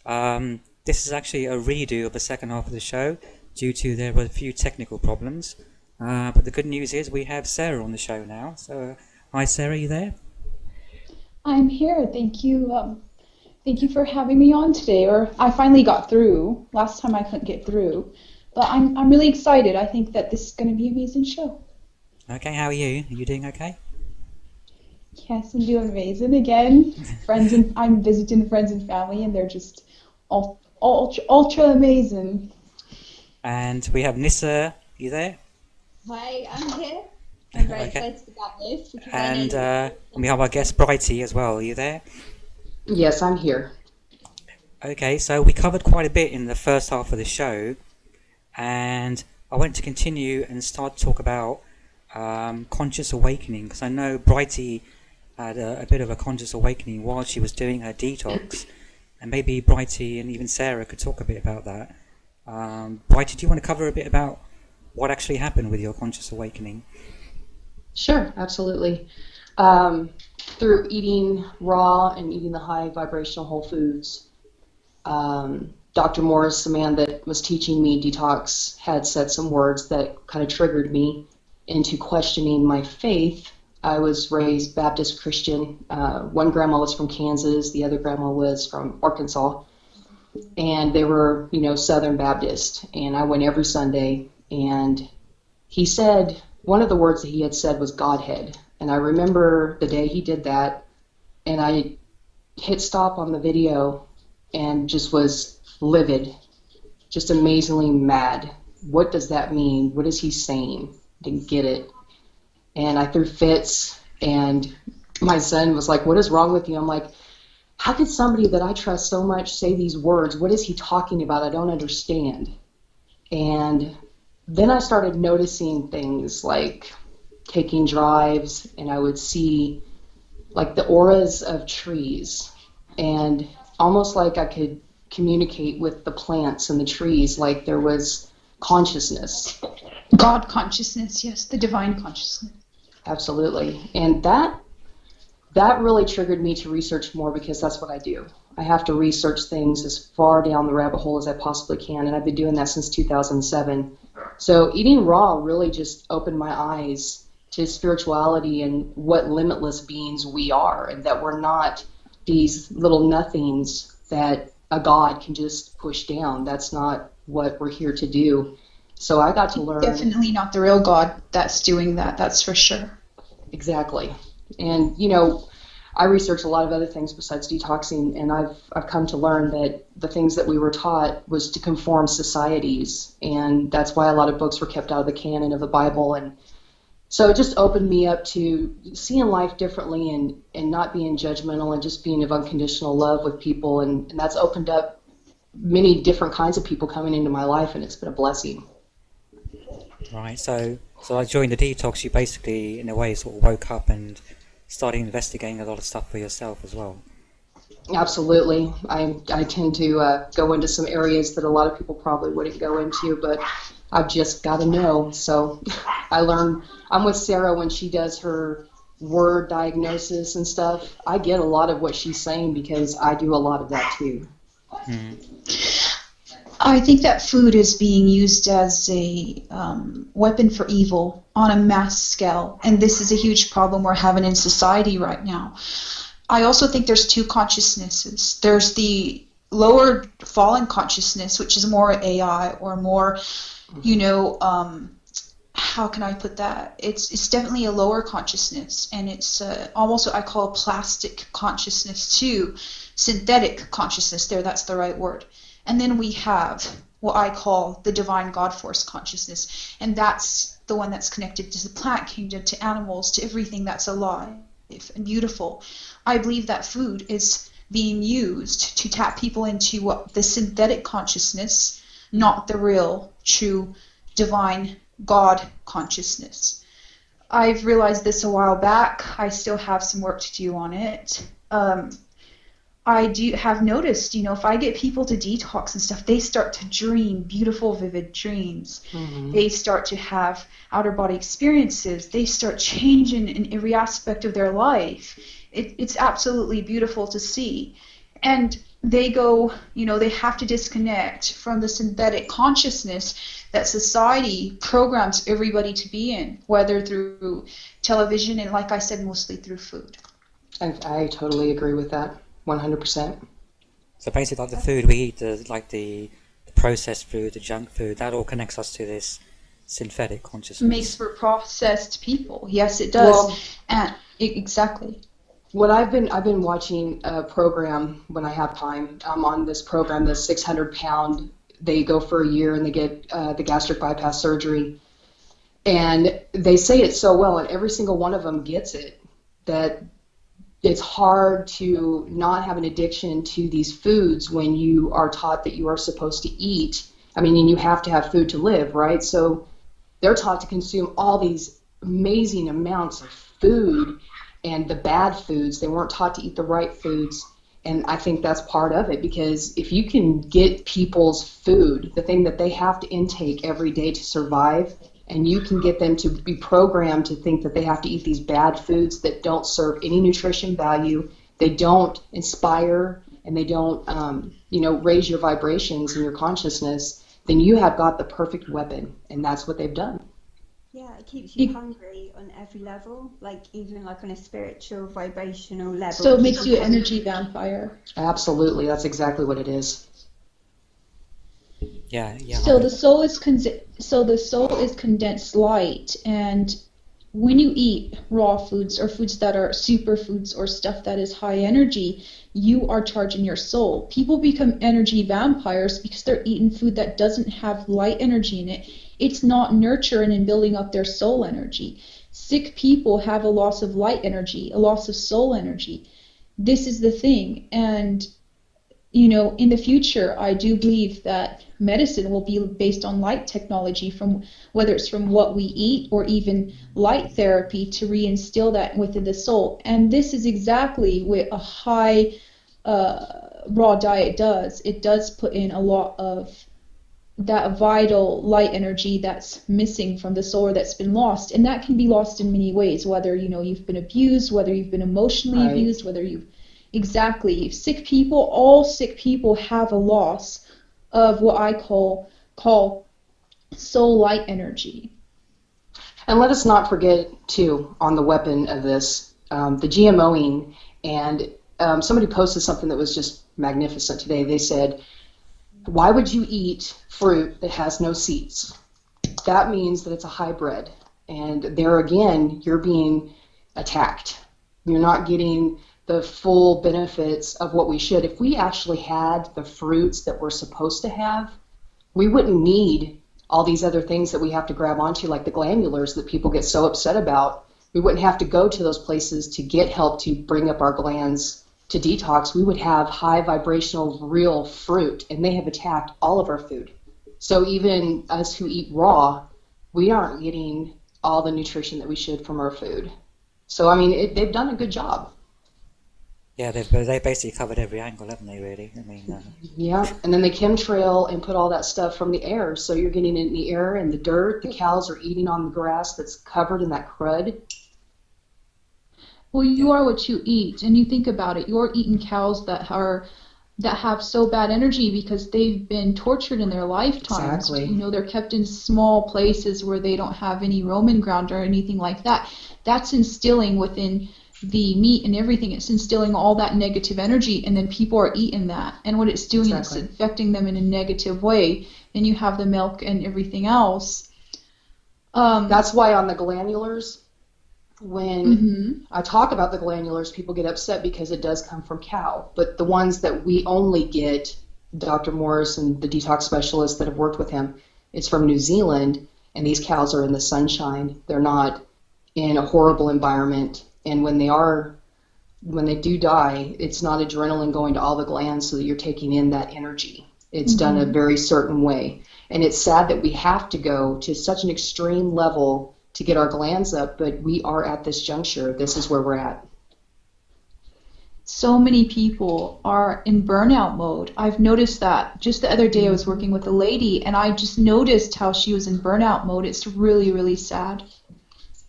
This is actually a redo of the second half of the show due to there were a few technical problems. But the good news is we have Sarah on the show now. So, hi Sarah, you there? I'm here. Thank you. Thank you for having me on today. Or I finally got through. Last time I couldn't get through, but I'm really excited. I think that this is going to be an amazing show. Okay, how are you? Are you doing okay? Yes, I'm doing amazing. Again, I'm visiting friends and family, and they're just ultra amazing. And we have Nyssa. You there? Hi, I'm here. I'm very Okay. excited about this. And we have our guest Brighty as well. Are you there? Yes, I'm here. Okay, so we covered quite a bit in the first half of the show, and I want to continue and start to talk about conscious awakening, because I know Brighty had a bit of a conscious awakening while she was doing her detox, and maybe Brighty and even Sarah could talk a bit about that. Brighty, do you want to cover a bit about what actually happened with your conscious awakening? Sure, absolutely. Through eating raw and eating the high vibrational whole foods, Dr. Morris, the man that was teaching me detox, had said some words that kind of triggered me into questioning my faith. I was raised Baptist Christian. One grandma was from Kansas, the other grandma was from Arkansas, and they were, Southern Baptist. And I went every Sunday, and he said, one of the words that he had said was Godhead. And I remember the day he did that, and I hit stop on the video and just was livid, just amazingly mad. What does that mean? What is he saying? Didn't get it. And I threw fits, and my son was like, what is wrong with you? I'm like, how could somebody that I trust so much say these words? What is he talking about? I don't understand. And then I started noticing things like taking drives, and I would see like the auras of trees, and almost like I could communicate with the plants and the trees, like there was consciousness. God consciousness, yes, the divine consciousness. Absolutely. And that really triggered me to research more, because that's what I do. I have to research things as far down the rabbit hole as I possibly can, and I've been doing that since 2007. So eating raw really just opened my eyes to spirituality and what limitless beings we are, and that we're not these little nothings that a god can just push down. That's not what we're here to do. So I got to learn. Definitely not the real God that's doing that, that's for sure. Exactly. And, I researched a lot of other things besides detoxing, and I've come to learn that the things that we were taught was to conform societies, and that's why a lot of books were kept out of the canon of the Bible. And so it just opened me up to seeing life differently, and not being judgmental, and just being of unconditional love with people, and that's opened up many different kinds of people coming into my life, and it's been a blessing. Right, so like during the detox, you basically, in a way, sort of woke up and started investigating a lot of stuff for yourself as well. Absolutely. I tend to go into some areas that a lot of people probably wouldn't go into, but I've just got to know. So I learn. I'm with Sarah when she does her word diagnosis and stuff. I get a lot of what she's saying because I do a lot of that too. I think that food is being used as a weapon for evil on a mass scale, and this is a huge problem we're having in society right now. I also think there's two consciousnesses. There's the lower fallen consciousness, which is more AI or more, how can I put that? It's definitely a lower consciousness, and it's almost what I call plastic consciousness too, synthetic consciousness. That's the right word. And then we have what I call the divine God force consciousness, and that's the one that's connected to the plant kingdom, to animals, to everything that's alive and beautiful. I believe that food is being used to tap people into the synthetic consciousness, not the real, true, divine God consciousness. I've realized this a while back. I still have some work to do on it. I do have noticed, if I get people to detox and stuff, they start to dream beautiful, vivid dreams. Mm-hmm. They start to have outer body experiences. They start changing in every aspect of their life. It's absolutely beautiful to see. And they go, they have to disconnect from the synthetic consciousness that society programs everybody to be in, whether through television and, like I said, mostly through food. I totally agree with that. 100%. So basically, like the food we eat, the processed food, the junk food, that all connects us to this synthetic consciousness. Makes for processed people. Yes, it does. Well, and exactly. What I've been watching a program when I have time. I'm on this program, the 600-pound. They go for a year and they get the gastric bypass surgery, and they say it so well, and every single one of them gets it. That it's hard to not have an addiction to these foods when you are taught that you are supposed to eat. I mean, and you have to have food to live, right? So they're taught to consume all these amazing amounts of food and the bad foods. They weren't taught to eat the right foods. And I think that's part of it, because if you can get people's food, the thing that they have to intake every day to survive, and you can get them to be programmed to think that they have to eat these bad foods that don't serve any nutrition value, they don't inspire, and they don't, raise your vibrations and your consciousness, then you have got the perfect weapon, and that's what they've done. Yeah, it keeps you hungry on every level, even on a spiritual, vibrational level. So it makes you an energy vampire. Absolutely, that's exactly what it is. Yeah. So the soul is condensed light, and when you eat raw foods or foods that are superfoods or stuff that is high energy, you are charging your soul. People become energy vampires because they're eating food that doesn't have light energy in it. It's not nurturing and building up their soul energy. Sick people have a loss of light energy, a loss of soul energy. this is the thing. And, you know, in the future, I do believe that medicine will be based on light technology, from whether it's from what we eat or even light therapy, to reinstill that within the soul. And this is exactly what a high raw diet does. It does put in a lot of that vital light energy that's missing from the soul, or that's been lost. And that can be lost in many ways, whether, you know, you've been abused, whether you've been emotionally abused, whether you've sick people. All sick people have a loss of what I call soul light energy. And let us not forget, too, on the weapon of this, the GMOing. And somebody posted something that was just magnificent today. They said, why would you eat fruit that has no seeds? That means that it's a hybrid. And there again, you're being attacked. You're not getting the full benefits of what we should. If we actually had the fruits that we're supposed to have, we wouldn't need all these other things that we have to grab onto, like the glandulars that people get so upset about. We wouldn't have to go to those places to get help to bring up our glands to detox. We would have high vibrational real fruit, and they have attacked all of our food. So even us who eat raw, we aren't getting all the nutrition that we should from our food. So I mean, they've done a good job. Yeah, they basically covered every angle, haven't they, really? I mean, yeah, and then they chemtrail and put all that stuff from the air. So you're getting it in the air and the dirt. The cows are eating on the grass that's covered in that crud. Well, you are what you eat, and you think about it. You're eating cows that have so bad energy because they've been tortured in their lifetimes. Exactly. You know, they're kept in small places where they don't have any roaming ground or anything like that. That's instilling within the meat and everything. It's instilling all that negative energy, and then people are eating that. And what it's doing is affecting them in a negative way. And you have the milk and everything else. That's why on the glandulars, when I talk about the glandulars, people get upset because it does come from cow. But the ones that we only get, Dr. Morris and the detox specialists that have worked with him, it's from New Zealand, and these cows are in the sunshine. They're not in a horrible environment. And when they do die, it's not adrenaline going to all the glands so that you're taking in that energy. It's done a very certain way. And it's sad that we have to go to such an extreme level to get our glands up, but we are at this juncture. This is where we're at. So many people are in burnout mode. I've noticed that. Just the other day I was working with a lady, and I just noticed how she was in burnout mode. It's really, really sad.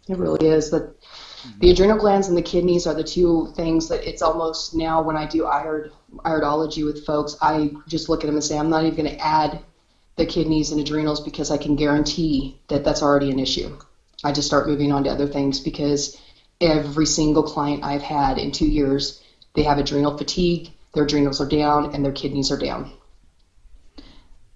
It really is. The adrenal glands and the kidneys are the two things that it's almost now when I do iridology with folks, I just look at them and say, I'm not even going to add the kidneys and adrenals because I can guarantee that that's already an issue. I just start moving on to other things because every single client I've had in 2 years, they have adrenal fatigue, their adrenals are down, and their kidneys are down.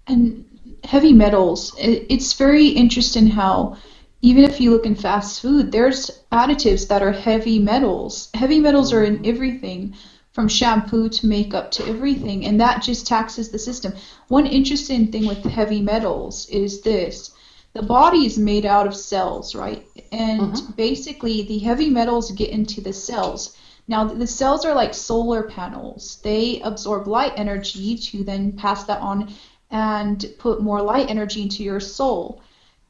And heavy metals, it's very interesting how even if you look in fast food, there's additives that are heavy metals. Heavy metals are in everything, from shampoo to makeup to everything, and that just taxes the system. One interesting thing with heavy metals is this. The body is made out of cells, right? And basically the heavy metals get into the cells. Now the cells are like solar panels. They absorb light energy to then pass that on and put more light energy into your soul.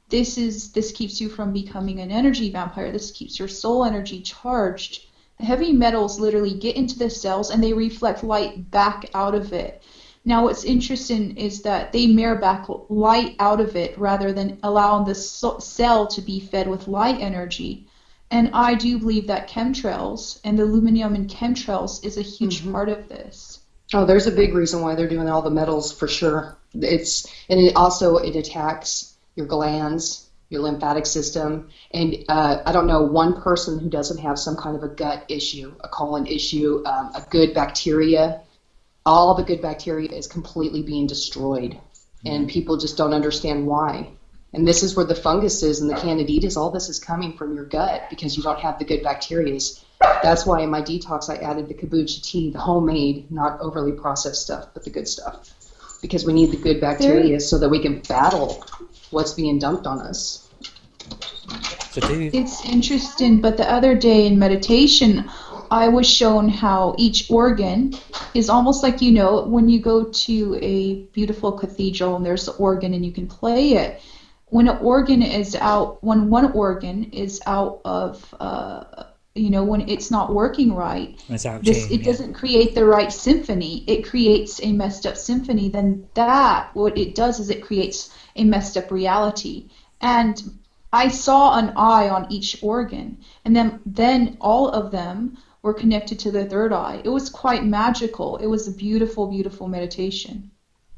This keeps you from becoming an energy vampire. This keeps your soul energy charged. The heavy metals literally get into the cells and they reflect light back out of it. Now what's interesting is that they mirror back light out of it rather than allowing the cell to be fed with light energy. And I do believe that chemtrails and the aluminum in chemtrails is a huge part of this. Oh, there's a big reason why they're doing all the metals for sure. It attacks your glands, your lymphatic system, and I don't know one person who doesn't have some kind of a gut issue, a colon issue, a good bacteria. All the good bacteria is completely being destroyed, and people just don't understand why. And this is where the funguses and the candiditas, all this is coming from your gut because you don't have the good bacteria. That's why in my detox I added the kombucha tea, the homemade, not overly processed stuff, but the good stuff. Because we need the good bacteria so that we can battle what's being dumped on us. It's interesting, but the other day in meditation, I was shown how each organ is almost like, when you go to a beautiful cathedral and there's an organ and you can play it. When one organ is out of, when it's not working right, it doesn't create the right symphony. It creates a messed up symphony. Then what it does is it creates a messed up reality. And I saw an eye on each organ, and then all of them were connected to the third eye. It was quite magical. It was a beautiful, beautiful meditation.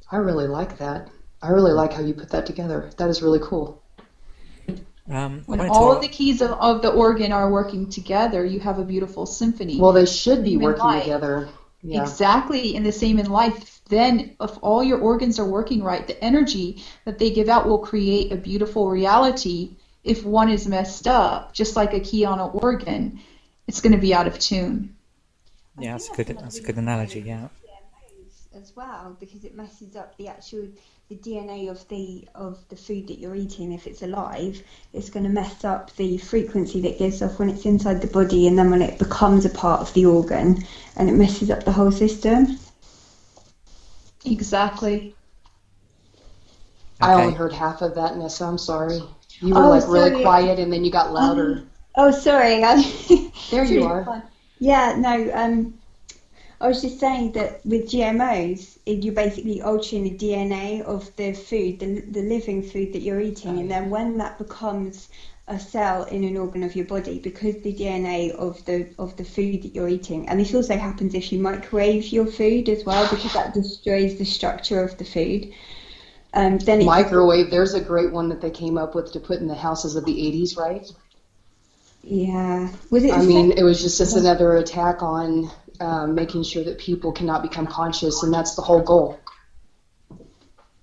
I really like that. I really like how you put that together. That is really cool. When all of the keys of the organ are working together, you have a beautiful symphony. Well, they should be working together. Yeah. Exactly, and the same in life. Then, if all your organs are working right, the energy that they give out will create a beautiful reality. If one is messed up, just like a key on an organ, it's going to be out of tune. Yeah, that's a good analogy. Yeah. As well, because it messes up the DNA of the food that you're eating. If it's alive, it's going to mess up the frequency that gives off when it's inside the body, and then when it becomes a part of the organ, and it messes up the whole system. Exactly. I only heard half of that, Nyssa. I'm sorry. You were really quiet, and then you got louder. Sorry. There you are. Yeah, no. I was just saying that with GMOs, you're basically altering the DNA of the food, the living food that you're eating, and then when that becomes a cell in an organ of your body, because the DNA of the food that you're eating, and this also happens if you microwave your food as well, because that destroys the structure of the food. Then microwave. There's a great one that they came up with to put in the houses of the 80s, right? Yeah. It was just another attack on making sure that people cannot become conscious, and that's the whole goal.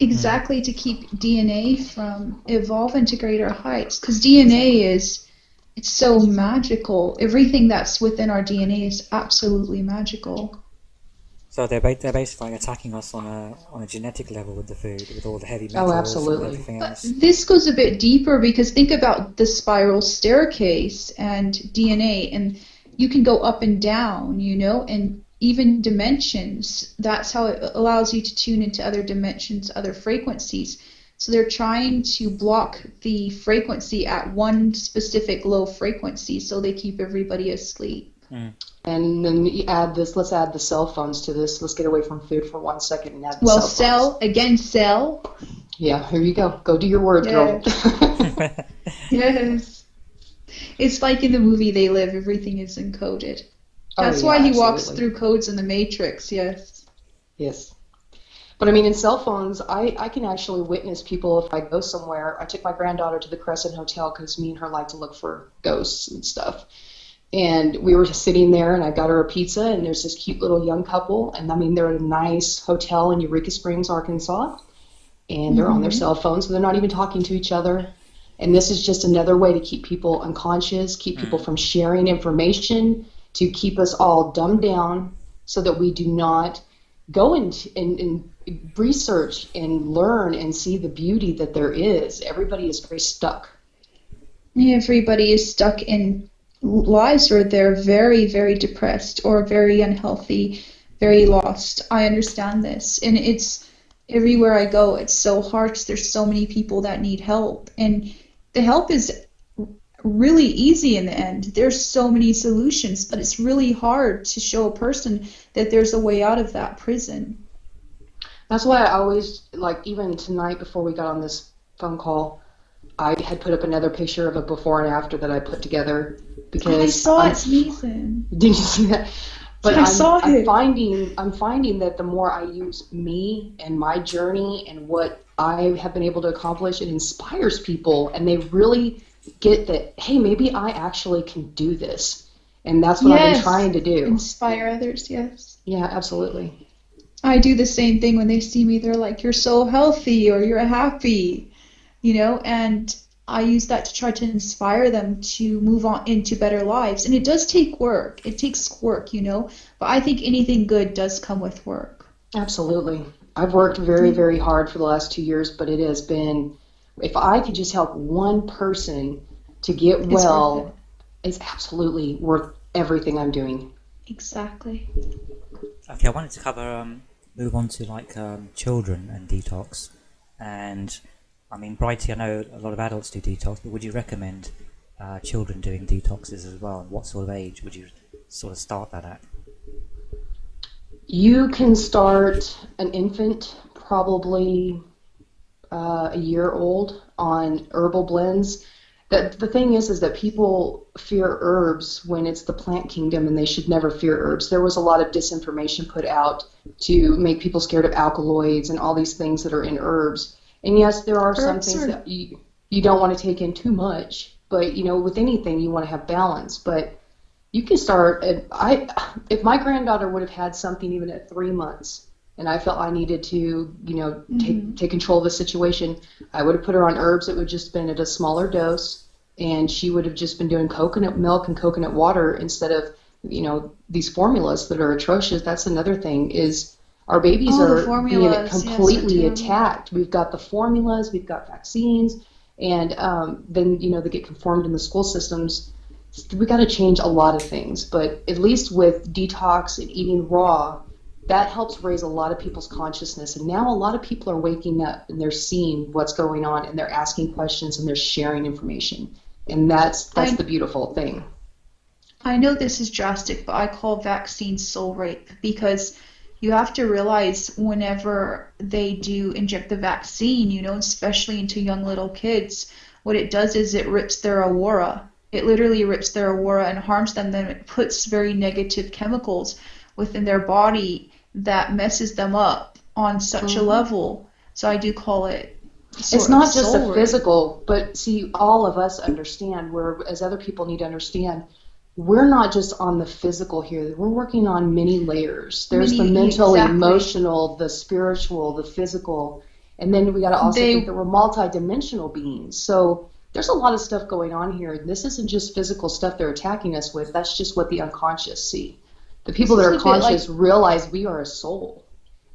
Exactly, to keep DNA from evolving to greater heights, because DNA it's so magical. Everything that's within our DNA is absolutely magical. So they're basically attacking us on a genetic level with the food, with all the heavy metals absolutely. And everything else. This goes a bit deeper, because think about the spiral staircase and DNA, and you can go up and down, and even dimensions. That's how it allows you to tune into other dimensions, other frequencies. So they're trying to block the frequency at one specific low frequency, so they keep everybody asleep. Mm. And then let's add the cell phones to this. Let's get away from food for 1 second and add the cell phones. Cell. Yeah, here you go. Go do your word, girl. Yes. It's like in the movie They Live, everything is encoded. That's why he walks through codes in the Matrix, yes. Yes. But in cell phones, I can actually witness people if I go somewhere. I took my granddaughter to the Crescent Hotel because me and her like to look for ghosts and stuff. And we were just sitting there, and I got her a pizza, and there's this cute little young couple, and they're at a nice hotel in Eureka Springs, Arkansas, and they're on their cell phones, so they're not even talking to each other. And this is just another way to keep people unconscious, keep people from sharing information, to keep us all dumbed down so that we do not go and research and learn and see the beauty that there is. Everybody is very stuck. Everybody is stuck in lives where they're very, very depressed or very unhealthy, very lost. I understand this. And it's everywhere I go, it's so hard because there's so many people that need help. And the help is really easy in the end. There's so many solutions, but it's really hard to show a person that there's a way out of that prison. That's why I always, even tonight before we got on this phone call, I had put up another picture of a before and after that I put together because I saw it. It's amazing. Did you see that? But I saw it. I'm finding that the more I use me and my journey and what I have been able to accomplish, it inspires people, and they really get that, hey, maybe I actually can do this. And that's what I've been trying to do. Inspire others, yes. Yeah, absolutely. I do the same thing when they see me. They're like, you're so healthy, or you're happy, and I use that to try to inspire them to move on into better lives. And it does take work. It takes work, but I think anything good does come with work. Absolutely. I've worked very, very hard for the last 2 years, but it has been, if I could just help one person to get well, it's absolutely worth everything I'm doing. Exactly. Okay, I wanted to cover, move on to like children and detox. And I mean, Brighty, I know a lot of adults do detox, but would you recommend children doing detoxes as well? And what sort of age would you sort of start that at? You can start an infant, probably a year old, on herbal blends. The thing is that people fear herbs when it's the plant kingdom, and they should never fear herbs. There was a lot of disinformation put out to make people scared of alkaloids and all these things that are in herbs. And yes, there are some things that you don't want to take in too much, but with anything you want to have balance. But you can start if my granddaughter would have had something even at 3 months, and I felt I needed to, take control of the situation, I would have put her on herbs. It would just been at a smaller dose, and she would have just been doing coconut milk and coconut water instead of, these formulas that are atrocious. That's another thing is our babies are being completely attacked. We've got the formulas, we've got vaccines, and then, they get conformed in the school systems. We got to change a lot of things, but at least with detox and eating raw, that helps raise a lot of people's consciousness. And now a lot of people are waking up and they're seeing what's going on, and they're asking questions and they're sharing information. And that's the beautiful thing. I know this is drastic, but I call vaccines soul rape, because you have to realize whenever they do inject the vaccine, especially into young little kids, what it does is it rips their aura. It literally rips their aura and harms them. Then it puts very negative chemicals within their body that messes them up on such a level. So I do call it it's not just a physical, but see, all of us understand, as other people need to understand, we're not just on the physical here. We're working on many layers. There's the mental, emotional, the spiritual, the physical, and then we got to also think that we're multi-dimensional beings. So there's a lot of stuff going on here. This isn't just physical stuff they're attacking us with. That's just what the unconscious see. The people that are conscious realize we are a soul.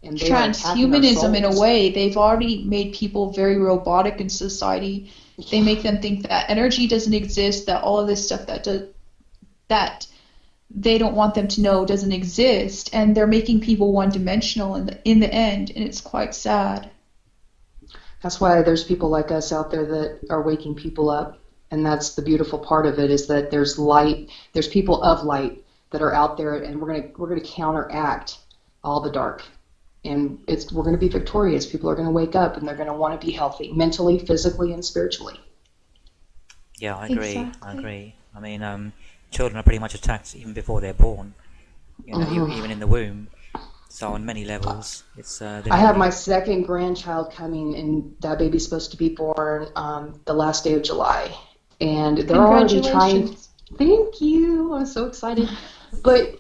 And they transhumanism in a way. They've already made people very robotic in society. They make them think that energy doesn't exist, that all of this stuff that they don't want them to know doesn't exist, and they're making people one-dimensional in the end, and it's quite sad. That's why there's people like us out there that are waking people up, and that's the beautiful part of it, is that there's light, there's people of light that are out there, and we're gonna counteract all the dark, and we're gonna be victorious. People are gonna wake up, and they're gonna want to be healthy, mentally, physically, and spiritually. Yeah, I agree. Exactly. I agree. I mean, children are pretty much attacked even before they're born. Even in the womb. So on many levels, it's. I have my second grandchild coming, and that baby's supposed to be born the last day of July, and they're already trying. Thank you. I'm so excited, but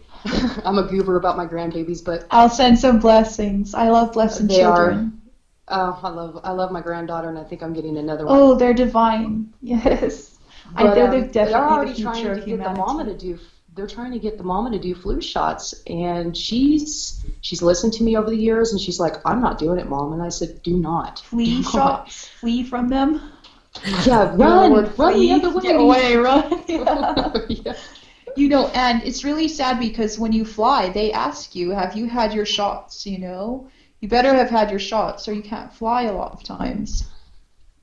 I'm a goober about my grandbabies. But I'll send some blessings. I love blessing children. I love my granddaughter, and I think I'm getting another one. Oh, they're divine. Yes. But, they're already trying to get the mama to do. They're trying to get the mama to do flu shots, and she's listened to me over the years, and she's like, "I'm not doing it, Mom." And I said, "Do not." Flee shots. Flee from them. Yeah, run the other way. Get away, run. Yeah. And it's really sad because when you fly, they ask you, "Have you had your shots?" You better have had your shots, or you can't fly a lot of times.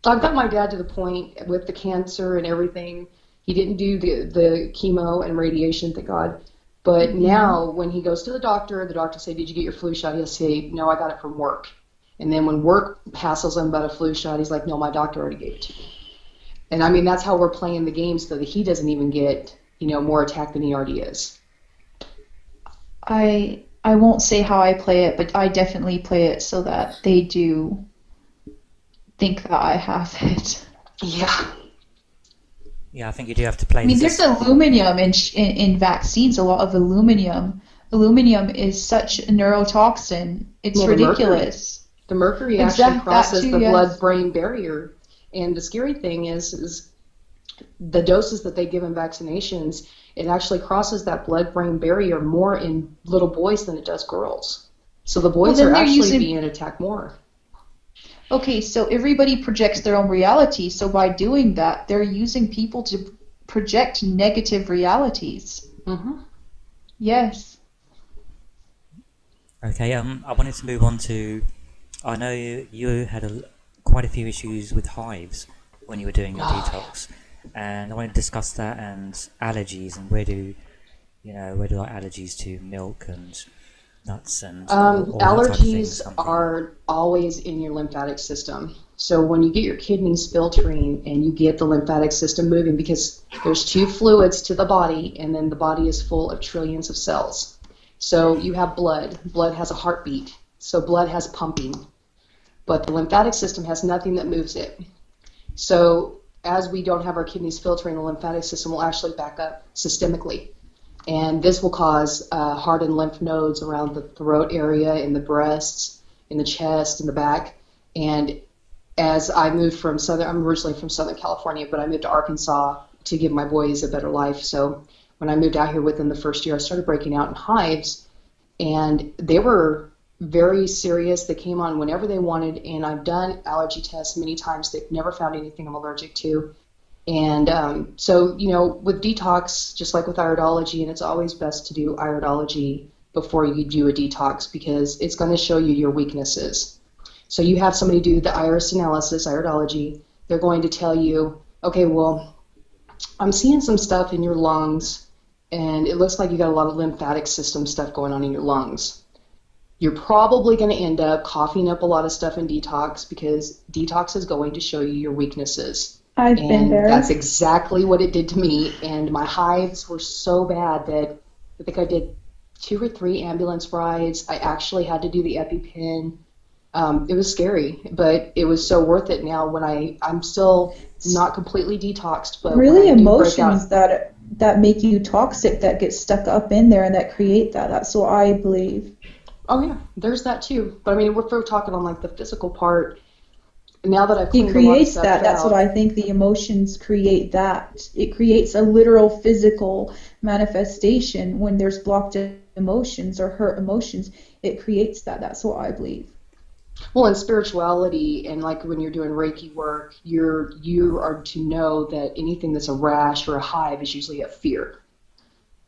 I've got my dad to the point with the cancer and everything. He didn't do the chemo and radiation, thank God. But now when he goes to the doctor say, "Did you get your flu shot?" He'll say, "No, I got it from work." And then when work hassles him about a flu shot, he's like, "No, my doctor already gave it to me." And I mean, that's how we're playing the game so that he doesn't even get, more attacked than he already is. I won't say how I play it, but I definitely play it so that they do think that I have it. Yeah. Yeah, I think you do have to play. I mean, there's aluminum in vaccines. A lot of aluminum. Aluminum is such a neurotoxin. It's ridiculous. The mercury actually crosses the blood-brain barrier, and the scary thing is the doses that they give in vaccinations. It actually crosses that blood-brain barrier more in little boys than it does girls. So the boys are actually being attacked more. Okay, so everybody projects their own reality. So by doing that, they're using people to project negative realities. Mm-hmm. Yes. Okay, I wanted to move on to, I know you had quite a few issues with hives when you were doing your detox, and I want to discuss that and allergies and where do like allergies to milk and nuts and all that type of things Allergies come from? are always in your lymphatic system. So when you get your kidneys filtering and you get the lymphatic system moving, because there's two fluids to the body, and then the body is full of trillions of cells. So you have blood. Blood has a heartbeat. So blood has pumping. But the lymphatic system has nothing that moves it. So as we don't have our kidneys filtering, the lymphatic system will actually back up systemically. And this will cause hardened lymph nodes around the throat area, in the breasts, in the chest, in the back. And as I moved from I'm originally from Southern California, but I moved to Arkansas to give my boys a better life. So when I moved out here within the first year, I started breaking out in hives, and they were very serious. They came on whenever they wanted, and I've done allergy tests many times. They've never found anything I'm allergic to. And so, with detox, just like with iridology, and it's always best to do iridology before you do a detox, because it's going to show you your weaknesses. So you have somebody do the iris analysis, iridology. They're going to tell you, okay, well, I'm seeing some stuff in your lungs, and it looks like you got a lot of lymphatic system stuff going on in your lungs. You're probably going to end up coughing up a lot of stuff in detox, because detox is going to show you your weaknesses. I've been there. And that's exactly what it did to me. And my hives were so bad that I think I did 2 or 3 ambulance rides. I actually had to do the EpiPen. It was scary, but it was so worth it now when I'm still not completely detoxed. But really when I do emotions break out, that make you toxic, that get stuck up in there and that create that. That's what I believe. oh yeah, there's that too. But I mean, if we're talking on like the physical part, now that I've It cleaned a lot of creates stuff that. That's out, what I think. The emotions create that. It creates a literal physical manifestation when there's blocked emotions or hurt emotions. It creates that. That's what I believe. well, in spirituality and like when you're doing Reiki work, you are to know that anything that's a rash or a hive is usually a fear.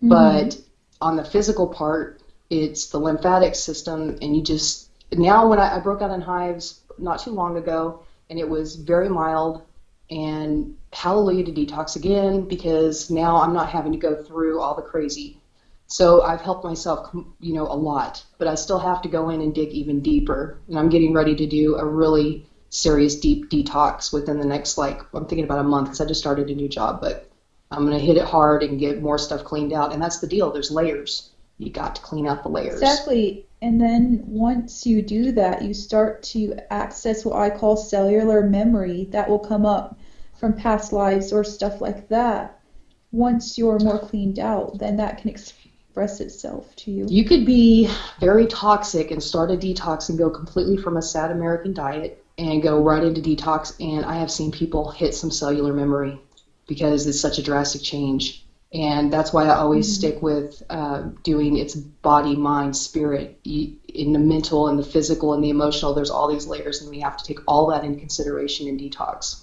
Mm-hmm. But on the physical part, it's the lymphatic system, and you just now when I broke out in hives not too long ago, and it was very mild, and hallelujah to detox again, because now I'm not having to go through all the crazy. So I've helped myself, a lot, but I still have to go in and dig even deeper. And I'm getting ready to do a really serious deep detox within the next, I'm thinking about a month, because I just started a new job, but I'm going to hit it hard and get more stuff cleaned out. And that's the deal. There's layers. You got to clean out the layers. Exactly. And then once you do that, you start to access what I call cellular memory that will come up from past lives or stuff like that. Once you're more cleaned out, then that can express itself to you. You could be very toxic and start a detox and go completely from a sad American diet and go right into detox. And I have seen people hit some cellular memory because it's such a drastic change. And that's why I always stick with doing it's body, mind, spirit. In the mental and the physical and the emotional, there's all these layers, and we have to take all that into consideration in detox.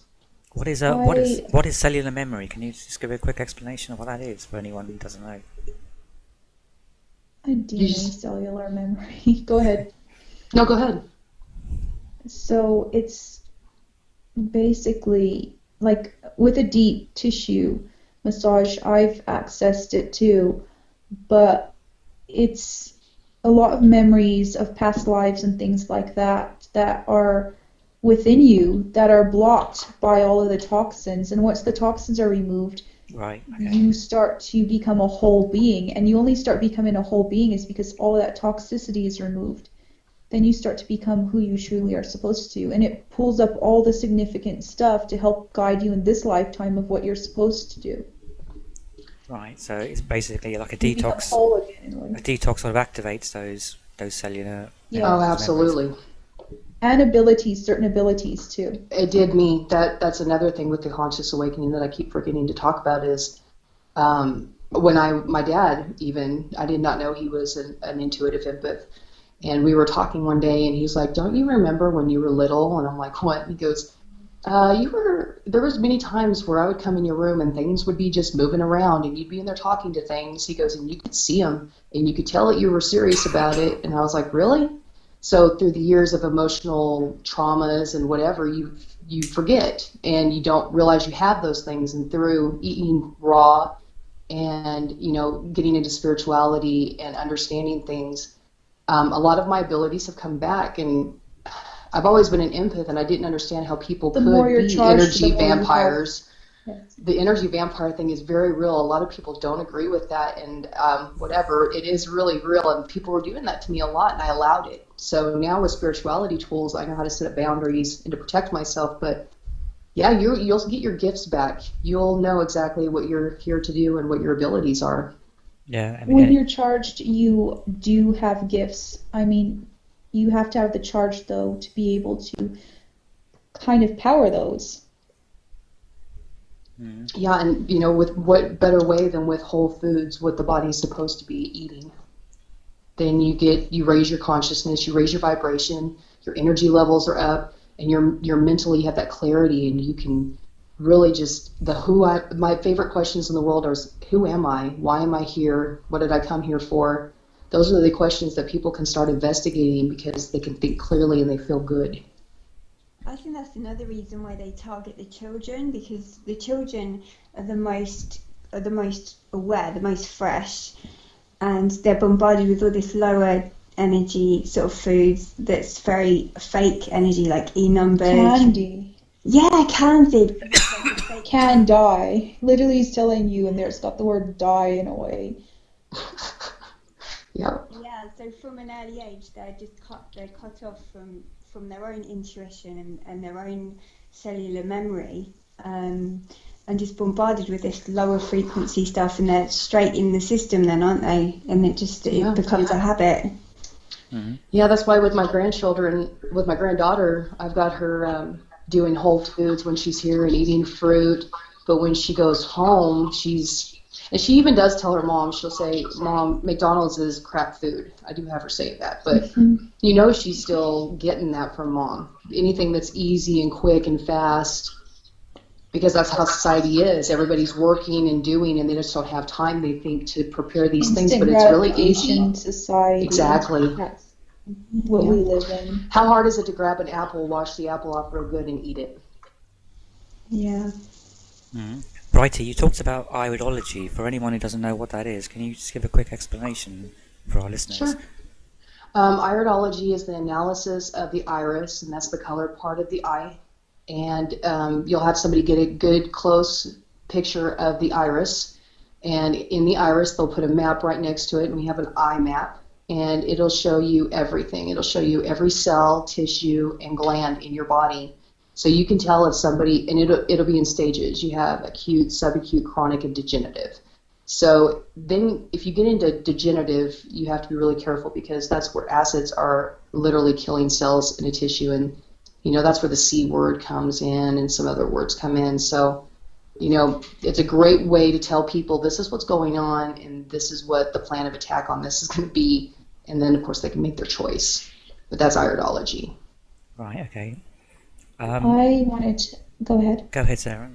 What is cellular memory? Can you just give a quick explanation of what that is for anyone who doesn't know? A DNA cellular memory. Go ahead. No, go ahead. So it's basically like with a deep tissue massage, I've accessed it too, but it's a lot of memories of past lives and things like that that are within you that are blocked by all of the toxins. And once the toxins are removed, right, okay, you start to become a whole being. And you only start becoming a whole being is because all of that toxicity is removed. Then you start to become who you truly are supposed to. And it pulls up all the significant stuff to help guide you in this lifetime of what you're supposed to do. Right, so it's basically like a detox. A detox sort of activates those cellular. Yeah. Oh, absolutely. Memories. And abilities, certain abilities too. It did me. That's another thing with the conscious awakening that I keep forgetting to talk about is when my dad even, I did not know he was an intuitive empath. And we were talking one day, and he's like, "Don't you remember when you were little?" And I'm like, "What?" And he goes, There was many times where I would come in your room and things would be just moving around and you'd be in there talking to things. He goes, and you could see them and you could tell that you were serious about it. And I was like, really? So through the years of emotional traumas and whatever, you forget and you don't realize you have those things. And through eating raw and, getting into spirituality and understanding things, a lot of my abilities have come back. And I've always been an empath, and I didn't understand how people could be energy vampires. Yes. The energy vampire thing is very real. A lot of people don't agree with that, and whatever, it is really real, and people were doing that to me a lot, and I allowed it. So now with spirituality tools, I know how to set up boundaries and to protect myself, but yeah, you'll get your gifts back. You'll know exactly what you're here to do and what your abilities are. Yeah. When you're charged, you do have gifts. I mean, you have to have the charge, though, to be able to kind of power those. Yeah, and with what better way than with whole foods, what the body's supposed to be eating. Then you raise your consciousness, you raise your vibration, your energy levels are up, and you're mentally, you have that clarity, and you can really just, my favorite questions in the world are, who am I? Why am I here? What did I come here for? Those are the questions that people can start investigating because they can think clearly and they feel good. I think that's another reason why they target the children, because the children are the most aware, the most fresh, and they're bombarded with all this lower energy sort of foods that's very fake energy, like E-numbers. Candy. Yeah, candy. Can die. Literally, he's telling you, and there's got the word die in a way. Yeah. Yeah, so from an early age, they're cut off from their own intuition and their own cellular memory, and just bombarded with this lower frequency stuff, and they're straight in the system then, aren't they? And it becomes a habit. Mm-hmm. Yeah, that's why with my grandchildren, with my granddaughter, I've got her doing whole foods when she's here and eating fruit, but when she goes home, and she even does tell her mom, she'll say, Mom, McDonald's is crap food. I do have her say that, but she's still getting that from Mom. Anything that's easy and quick and fast, because that's how society is. Everybody's working and doing, and they just don't have time, they think, to prepare these things, but it's really easy. Society. Exactly. That's what we live in. How hard is it to grab an apple, wash the apple off real good, and eat it? Yeah. Mm-hmm. Brighty, you talked about iridology. For anyone who doesn't know what that is, can you just give a quick explanation for our listeners? Sure. Iridology is the analysis of the iris, and that's the colored part of the eye. And you'll have somebody get a good close picture of the iris. And in the iris, they'll put a map right next to it, and we have an eye map. And it'll show you everything. It'll show you every cell, tissue, and gland in your body. So you can tell if somebody, and it'll be in stages. You have acute, subacute, chronic, and degenerative. So then if you get into degenerative, you have to be really careful, because that's where acids are literally killing cells in a tissue. And, that's where the C word comes in and some other words come in. So, it's a great way to tell people this is what's going on and this is what the plan of attack on this is going to be. And then, of course, they can make their choice. But that's iridology. Right, okay. I wanted to go ahead. Go ahead, Sarah.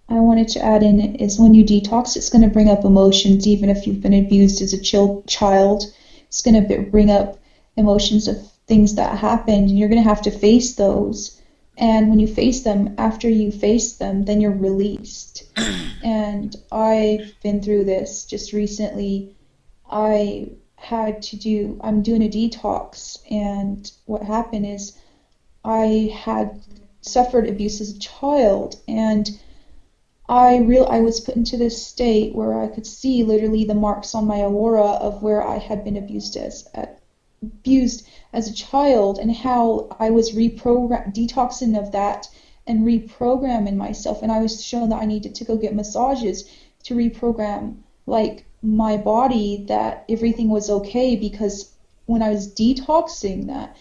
I wanted to add in is when you detox, it's going to bring up emotions, even if you've been abused as a child. It's going to bring up emotions of things that happened, and you're going to have to face those. And when you face them, after you face them, then you're released. And I've been through this just recently. I'm doing a detox, and what happened is I had suffered abuse as a child, and I was put into this state where I could see literally the marks on my aura of where I had been abused as a child, and how I was detoxing of that and reprogramming myself. And I was shown that I needed to go get massages to reprogram my body, that everything was okay, because when I was detoxing that,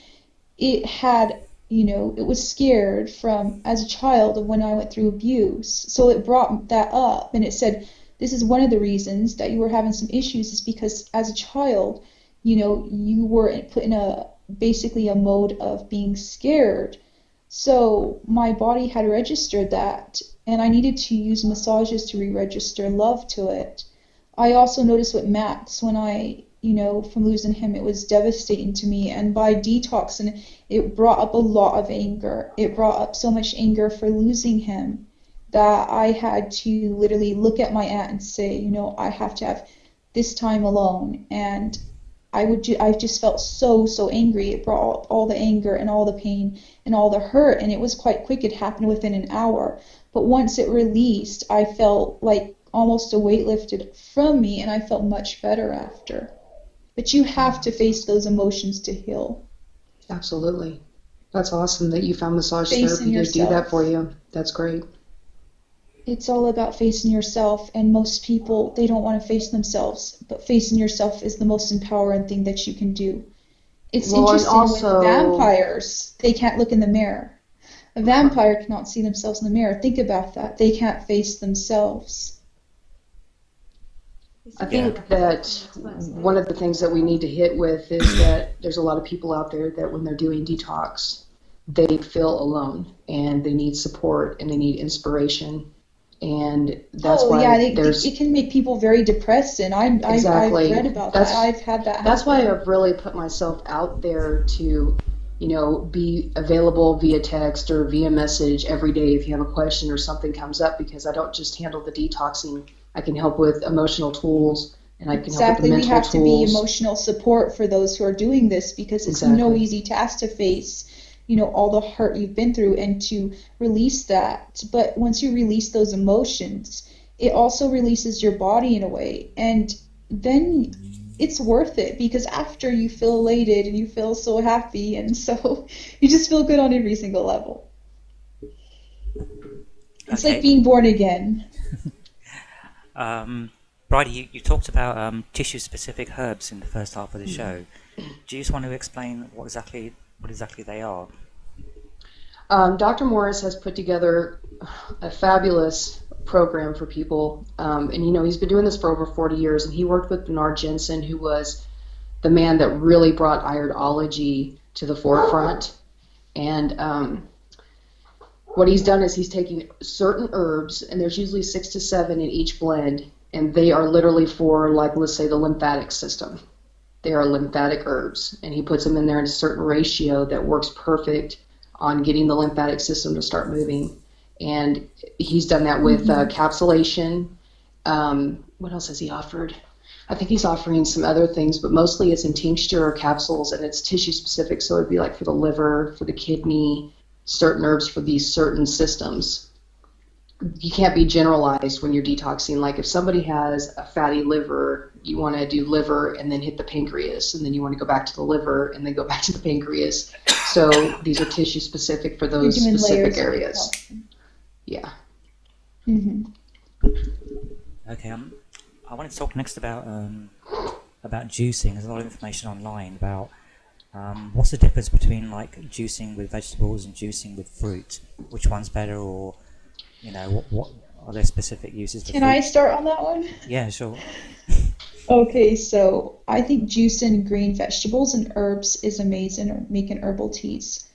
it had, it was scared from as a child of when I went through abuse. So it brought that up, and it said, this is one of the reasons that you were having some issues, is because as a child, you were put in basically a mode of being scared So my body had registered that, and I needed to use massages to re-register love to it. I also noticed with Max, when I, from losing him, it was devastating to me. And by detoxing, it brought up a lot of anger. It brought up so much anger for losing him that I had to literally look at my aunt and say, I have to have this time alone. And I just felt so angry. It brought all the anger and all the pain and all the hurt, and it was quite quick. It happened within an hour. But once it released, I felt like almost a weight lifted from me, and I felt much better after. But you have to face those emotions to heal. Absolutely. That's awesome that you found massage Facing therapy to do that for you. That's great. It's all about facing yourself, and most people, they don't want to face themselves, but facing yourself is the most empowering thing that you can do. It's interesting with vampires, they can't look in the mirror. A vampire cannot see themselves in the mirror. Think about that. They can't face themselves. I think that one of the things that we need to hit with is that there's a lot of people out there that when they're doing detox, they feel alone, and they need support, and they need inspiration. And that's why it can make people very depressed, and I've read about that. I've had that happen. That's why I've really put myself out there to, be available via text or via message every day if you have a question or something comes up, because I don't just handle the detoxing. I can help with emotional tools, and I can help with the mental tools. We have to be emotional support for those who are doing this, because it's no easy task to face all the hurt you've been through and to release that. But once you release those emotions, it also releases your body in a way. And then it's worth it, because after you feel elated and you feel so happy, and so you just feel good on every single level. It's like being born again. Brighty, you talked about tissue-specific herbs in the first half of the show. Do you just want to explain what exactly they are? Dr. Morris has put together a fabulous program for people, and he's been doing this for over 40 years, and he worked with Bernard Jensen, who was the man that really brought iridology to the forefront. And what he's done is he's taking certain herbs, and there's usually 6 to 7 in each blend, and they are literally for, like, let's say the lymphatic system. They are lymphatic herbs, and he puts them in there in a certain ratio that works perfect on getting the lymphatic system to start moving. And he's done that with capsulation. What else has he offered? I think he's offering some other things, but mostly it's in tincture or capsules, and it's tissue specific. So it'd be like for the liver, for the kidney, certain herbs for these certain systems. You can't be generalized when you're detoxing. Like if somebody has a fatty liver, you want to do liver and then hit the pancreas, and then you want to go back to the liver and then go back to the pancreas. So these are tissue specific for those specific areas. Yeah. Mm-hmm. Okay. I wanted to talk next about juicing. There's a lot of information online about what's the difference between like juicing with vegetables and juicing with fruit. Which one's better, or what are there specific uses for Can fruit? I start on that one? Yeah, sure. Okay, so I think juicing green vegetables and herbs is amazing, or making herbal teas.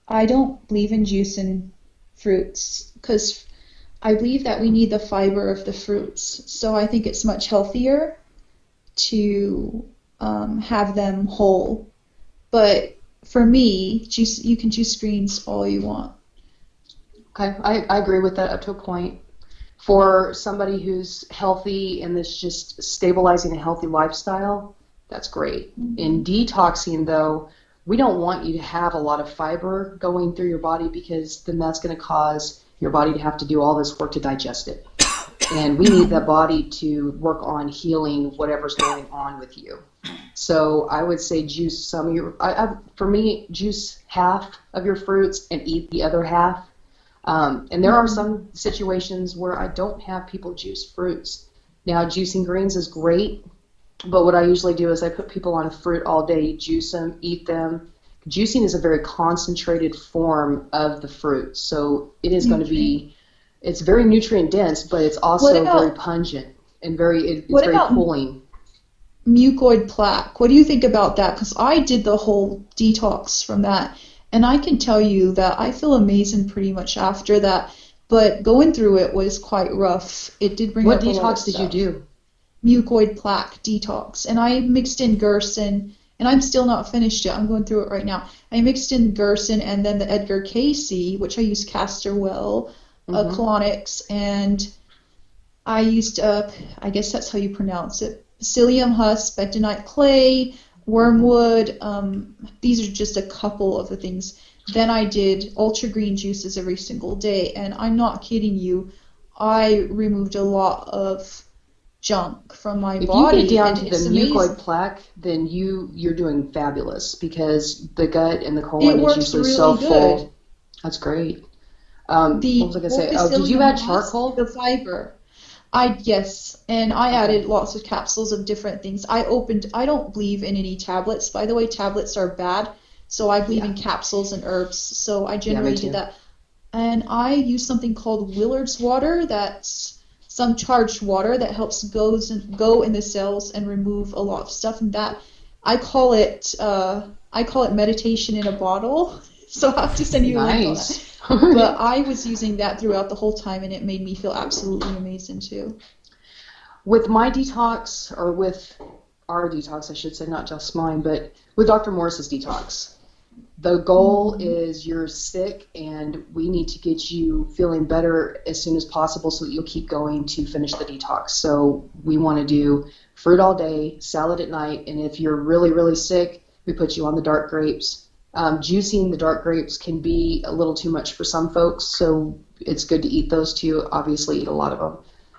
I don't believe in juicing fruits, because I believe that we need the fiber of the fruits. So I think it's much healthier to have them whole. But for me, you can juice greens all you want. Okay, I agree with that up to a point. For somebody who's healthy and that's just stabilizing a healthy lifestyle, that's great. Mm-hmm. In detoxing, though, we don't want you to have a lot of fiber going through your body, because then that's going to cause your body to have to do all this work to digest it. And we need the body to work on healing whatever's going on with you. So I would say juice some of your, for me, juice half of your fruits and eat the other half. And there are some situations where I don't have people juice fruits. Now, juicing greens is great, but what I usually do is I put people on a fruit all day, juice them, eat them. Juicing is a very concentrated form of the fruit, so it is going to be, it's very nutrient dense, but it's also very pungent and it's very cooling. Mucoid plaque, what do you think about that? Because I did the whole detox from that, And I can tell you that I feel amazing pretty much after that. But going through it was quite rough. It did bring What up a lot of detox did you stuff. do? Mucoid plaque detox. And I mixed in Gerson, and I'm still not finished yet. I'm going through it right now. I mixed in Gerson and then the Edgar Cayce, which I used castor well, colonics, and I used, I guess that's how you pronounce it, psyllium husk, bentonite clay, wormwood. These are just a couple of the things. Then I did ultra green juices every single day, and I'm not kidding you, I removed a lot of junk from my body. If you get down and to the it's mucoid amazing. plaque, then you're doing fabulous, because the gut and the colon It is works usually really so good. full. That's great. What was I gonna say? Oh, did you psyllium add husk, charcoal? the fiber. Yes, and I added lots of capsules of different things. I don't believe in any tablets. By the way, tablets are bad, so I believe in capsules and herbs. So I generally did that. And I use something called Willard's water. That's some charged water that helps go in the cells and remove a lot of stuff. And that I call it meditation in a bottle. So I'll have to send you a link on that. But I was using that throughout the whole time, and it made me feel absolutely amazing too. With my detox, or with our detox, I should say, not just mine, but with Dr. Morris's detox, the goal is you're sick, and we need to get you feeling better as soon as possible so that you'll keep going to finish the detox. So we want to do fruit all day, salad at night, and if you're really, really sick, we put you on the dark grapes. Juicing the dark grapes can be a little too much for some folks, so it's good to eat those too. Obviously, eat a lot of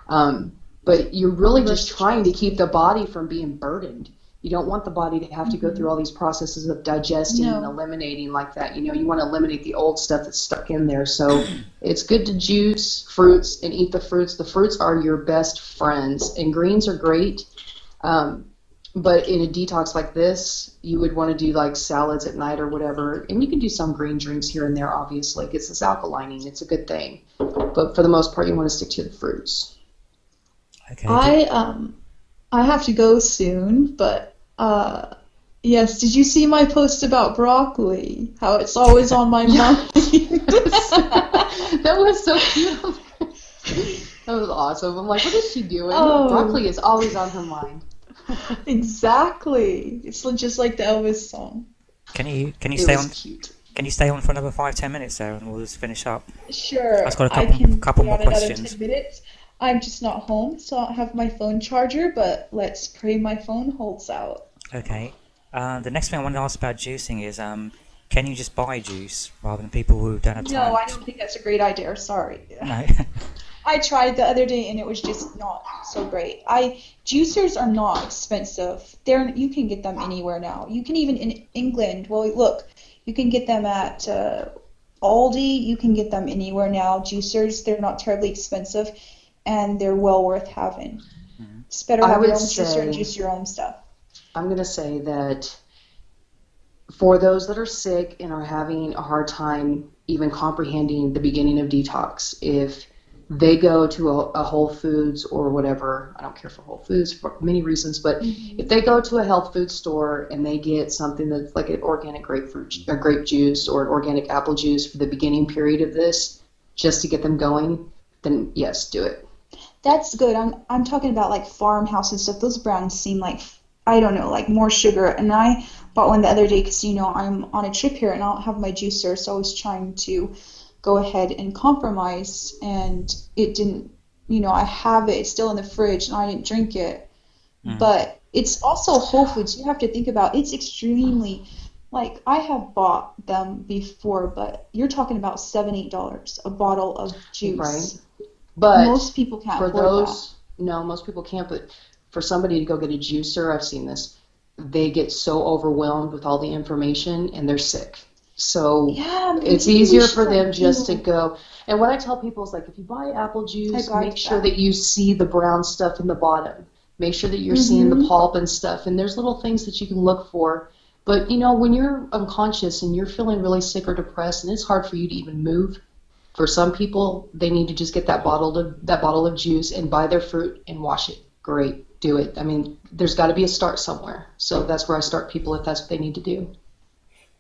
them. But you're really just trying to keep the body from being burdened. You don't want the body to have to go through all these processes of digesting and eliminating like that. You want to eliminate the old stuff that's stuck in there. So it's good to juice fruits and eat the fruits. The fruits are your best friends, and greens are great. But in a detox like this, you would want to do like salads at night or whatever. And you can do some green drinks here and there, obviously. It gets this alkalining. It's a good thing. But for the most part, you want to stick to the fruits. Okay. I have to go soon, but yes, did you see my post about broccoli? How it's always on my mind. That was so cute. That was awesome. I'm like, what is she doing? Oh. Broccoli is always on her mind. Exactly. It's just like the Elvis song. Can you It stay was on? cute. Can you stay on for another 5-10 minutes, Sarah, and we'll just finish up? Sure. I've got a I can couple be more on another questions. 10 minutes. I'm just not home, so I don't have my phone charger, but let's pray my phone holds out. Okay. The next thing I wanted to ask about juicing is, can you just buy juice rather than people who don't have time? No, I don't think that's a great idea. Sorry. No. I tried the other day and it was just not so great. Juicers are not expensive. You can get them anywhere now. You can even in England. Well, look, you can get them at Aldi. You can get them anywhere now. Juicers, they're not terribly expensive, and they're well worth having. It's better to have your own juicer and juice your own stuff. I'm going to say that for those that are sick and are having a hard time even comprehending the beginning of detox, if they go to a Whole Foods or whatever, I don't care for Whole Foods for many reasons, but if they go to a health food store and they get something that's like an organic grapefruit or grape juice or an organic apple juice for the beginning period of this, just to get them going, then yes, do it. That's good. I'm talking about like Farmhouse and stuff. Those brands seem like, I don't know, like more sugar. And I bought one the other day because, I'm on a trip here and I don't have my juicer, so I was trying to go ahead and compromise, and it didn't, I have it, it's still in the fridge, and I didn't drink it. But it's also Whole Foods. You have to think about, it's extremely, like, I have bought them before, but you're talking about $7-8 a bottle of juice. Right. But most people can't for afford those, that. No, most people can't, but for somebody to go get a juicer, I've seen this, they get so overwhelmed with all the information and they're sick. So it's easier for them just to go. And what I tell people is, like, if you buy apple juice, make sure that you see the brown stuff in the bottom. Make sure that you're seeing the pulp and stuff. And there's little things that you can look for. But, when you're unconscious and you're feeling really sick or depressed and it's hard for you to even move, for some people, they need to just get that bottle of juice and buy their fruit and wash it. Great. Do it. I mean, there's got to be a start somewhere. So that's where I start people if that's what they need to do.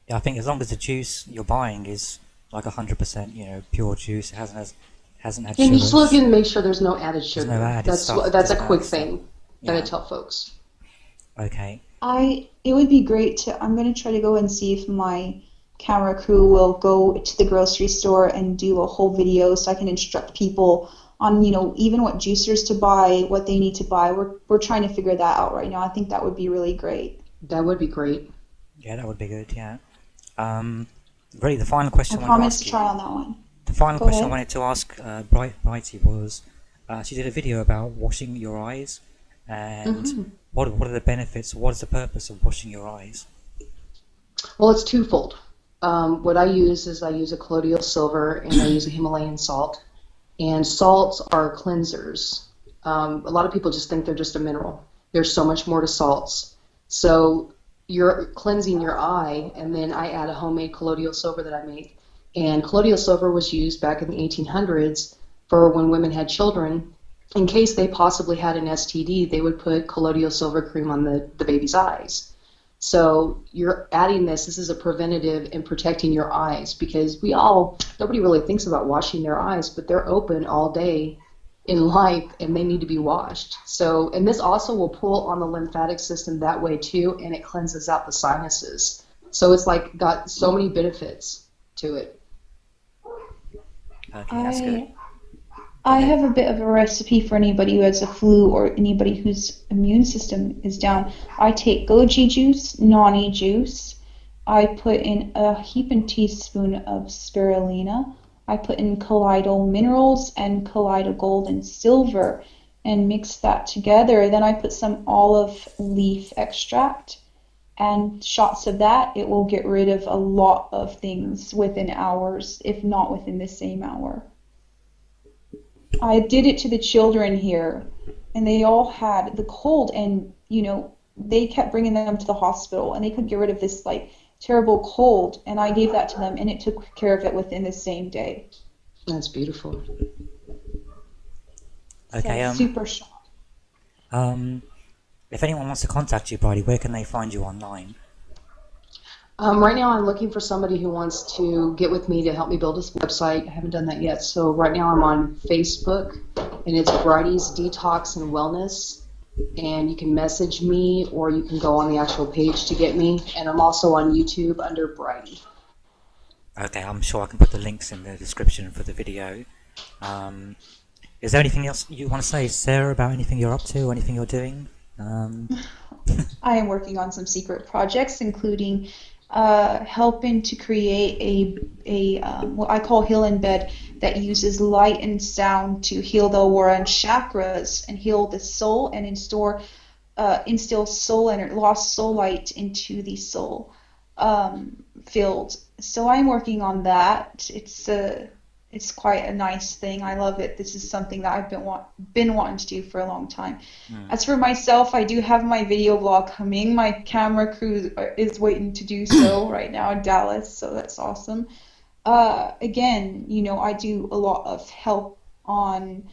Yeah, I think as long as the juice you're buying is like 100%, pure juice, it hasn't had And you sugars. just look and make sure there's no added sugar. No added stuff. That's a quick So, thing that I yeah. tell folks. Okay. It would be great to. I'm going to try to go and see if my camera crew will go to the grocery store and do a whole video so I can instruct people on, even what juicers to buy, what they need to buy. We're trying to figure that out right now. I think that would be really great. That would be great. Yeah, that would be good. Yeah. Really, the final question I I wanted to promise ask to you. try on that one. The final Go question I ahead. wanted to ask Brighty was, she did a video about washing your eyes, and what are the benefits? What is the purpose of washing your eyes? Well, it's twofold. What I use is I use a colloidal silver and I use a Himalayan salt. And salts are cleansers. A lot of people just think they're just a mineral. There's so much more to salts. So you're cleansing your eye, and then I add a homemade colloidal silver that I make. And colloidal silver was used back in the 1800s for when women had children. In case they possibly had an STD, they would put colloidal silver cream on the baby's eyes. So you're adding this is a preventative in protecting your eyes, because nobody really thinks about washing their eyes, but they're open all day in life and they need to be washed. So, and this also will pull on the lymphatic system that way too, and it cleanses out the sinuses. So it's like got so many benefits to it. Okay, that's good. I have a bit of a recipe for anybody who has a flu or anybody whose immune system is down. I take goji juice, noni juice. I put in a heaping teaspoon of spirulina. I put in colloidal minerals and colloidal gold and silver and mix that together. Then I put some olive leaf extract and shots of that. It will get rid of a lot of things within hours, if not within the same hour. I did it to the children here, and they all had the cold, and they kept bringing them to the hospital, and they couldn't get rid of this terrible cold, and I gave that to them, and it took care of it within the same day. That's beautiful. Okay. So, super shocked. If anyone wants to contact you, Brighty, where can they find you online? Right now I'm looking for somebody who wants to get with me to help me build this website. I haven't done that yet. So right now I'm on Facebook, and it's Brighty's Detox and Wellness. And you can message me, or you can go on the actual page to get me. And I'm also on YouTube under Brighty. Okay, I'm sure I can put the links in the description for the video. Is there anything else you want to say, Sarah, about anything you're up to, or anything you're doing? I am working on some secret projects, including helping to create a what I call heal in bed that uses light and sound to heal the aura and chakras and heal the soul and instill soul and lost soul light into the soul field. So I'm working on that. It's quite a nice thing. I love it. This is something that I've been wanting to do for a long time. As for myself, I do have my video blog coming. My camera crew is waiting to do so right now in Dallas, so that's awesome. Again, I do a lot of help on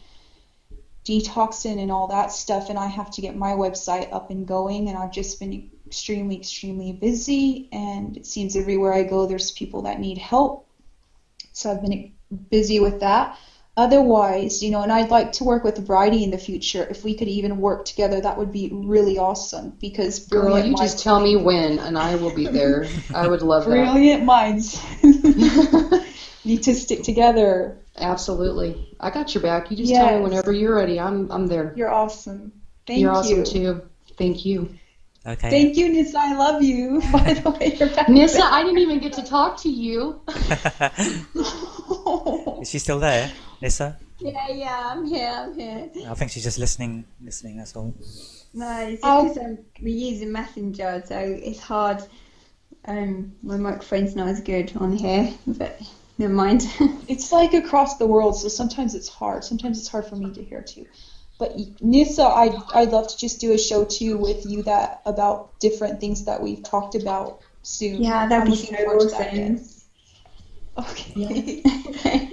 detoxing and all that stuff, and I have to get my website up and going, and I've just been extremely, extremely busy, and it seems everywhere I go there's people that need help. So I've been busy with that. Otherwise, and I'd like to work with Brighty in the future. If we could even work together, that would be really awesome, because Girl, you just tell me when, and I will be there. I would love that. Brilliant minds need to stick together. Absolutely. I got your back. You just Yes. tell me whenever you're ready. I'm there. You're awesome. Thank You're you. awesome too. Thank you. Okay. Thank you, Nyssa. I love you. By the way, you're back. Nyssa, I didn't even get to talk to you. Is she still there, Nyssa? Yeah, I'm here. I think she's just listening, that's all. No, it's just because we're using Messenger, so it's hard. My microphone's not as good on here, but never mind. It's like across the world, so sometimes it's hard. Sometimes it's hard for me to hear too. But Nyssa, I'd love to just do a show too with you about different things that we've talked about soon. Yeah, that'd I'm be looking so forward to that awesome. again. Okay. Yeah.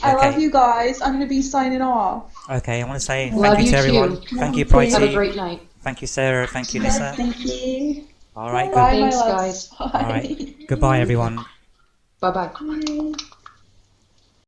I love you guys. I'm gonna be signing off. Okay, I want to say Love thank you you to everyone. too. Thank you, Have a Brighty. great night. Thank you, Sarah. Thank you, Nyssa. Thank you. All right. Bye, Thanks, my guys. loves. All right. Goodbye, everyone. Bye-bye. Bye.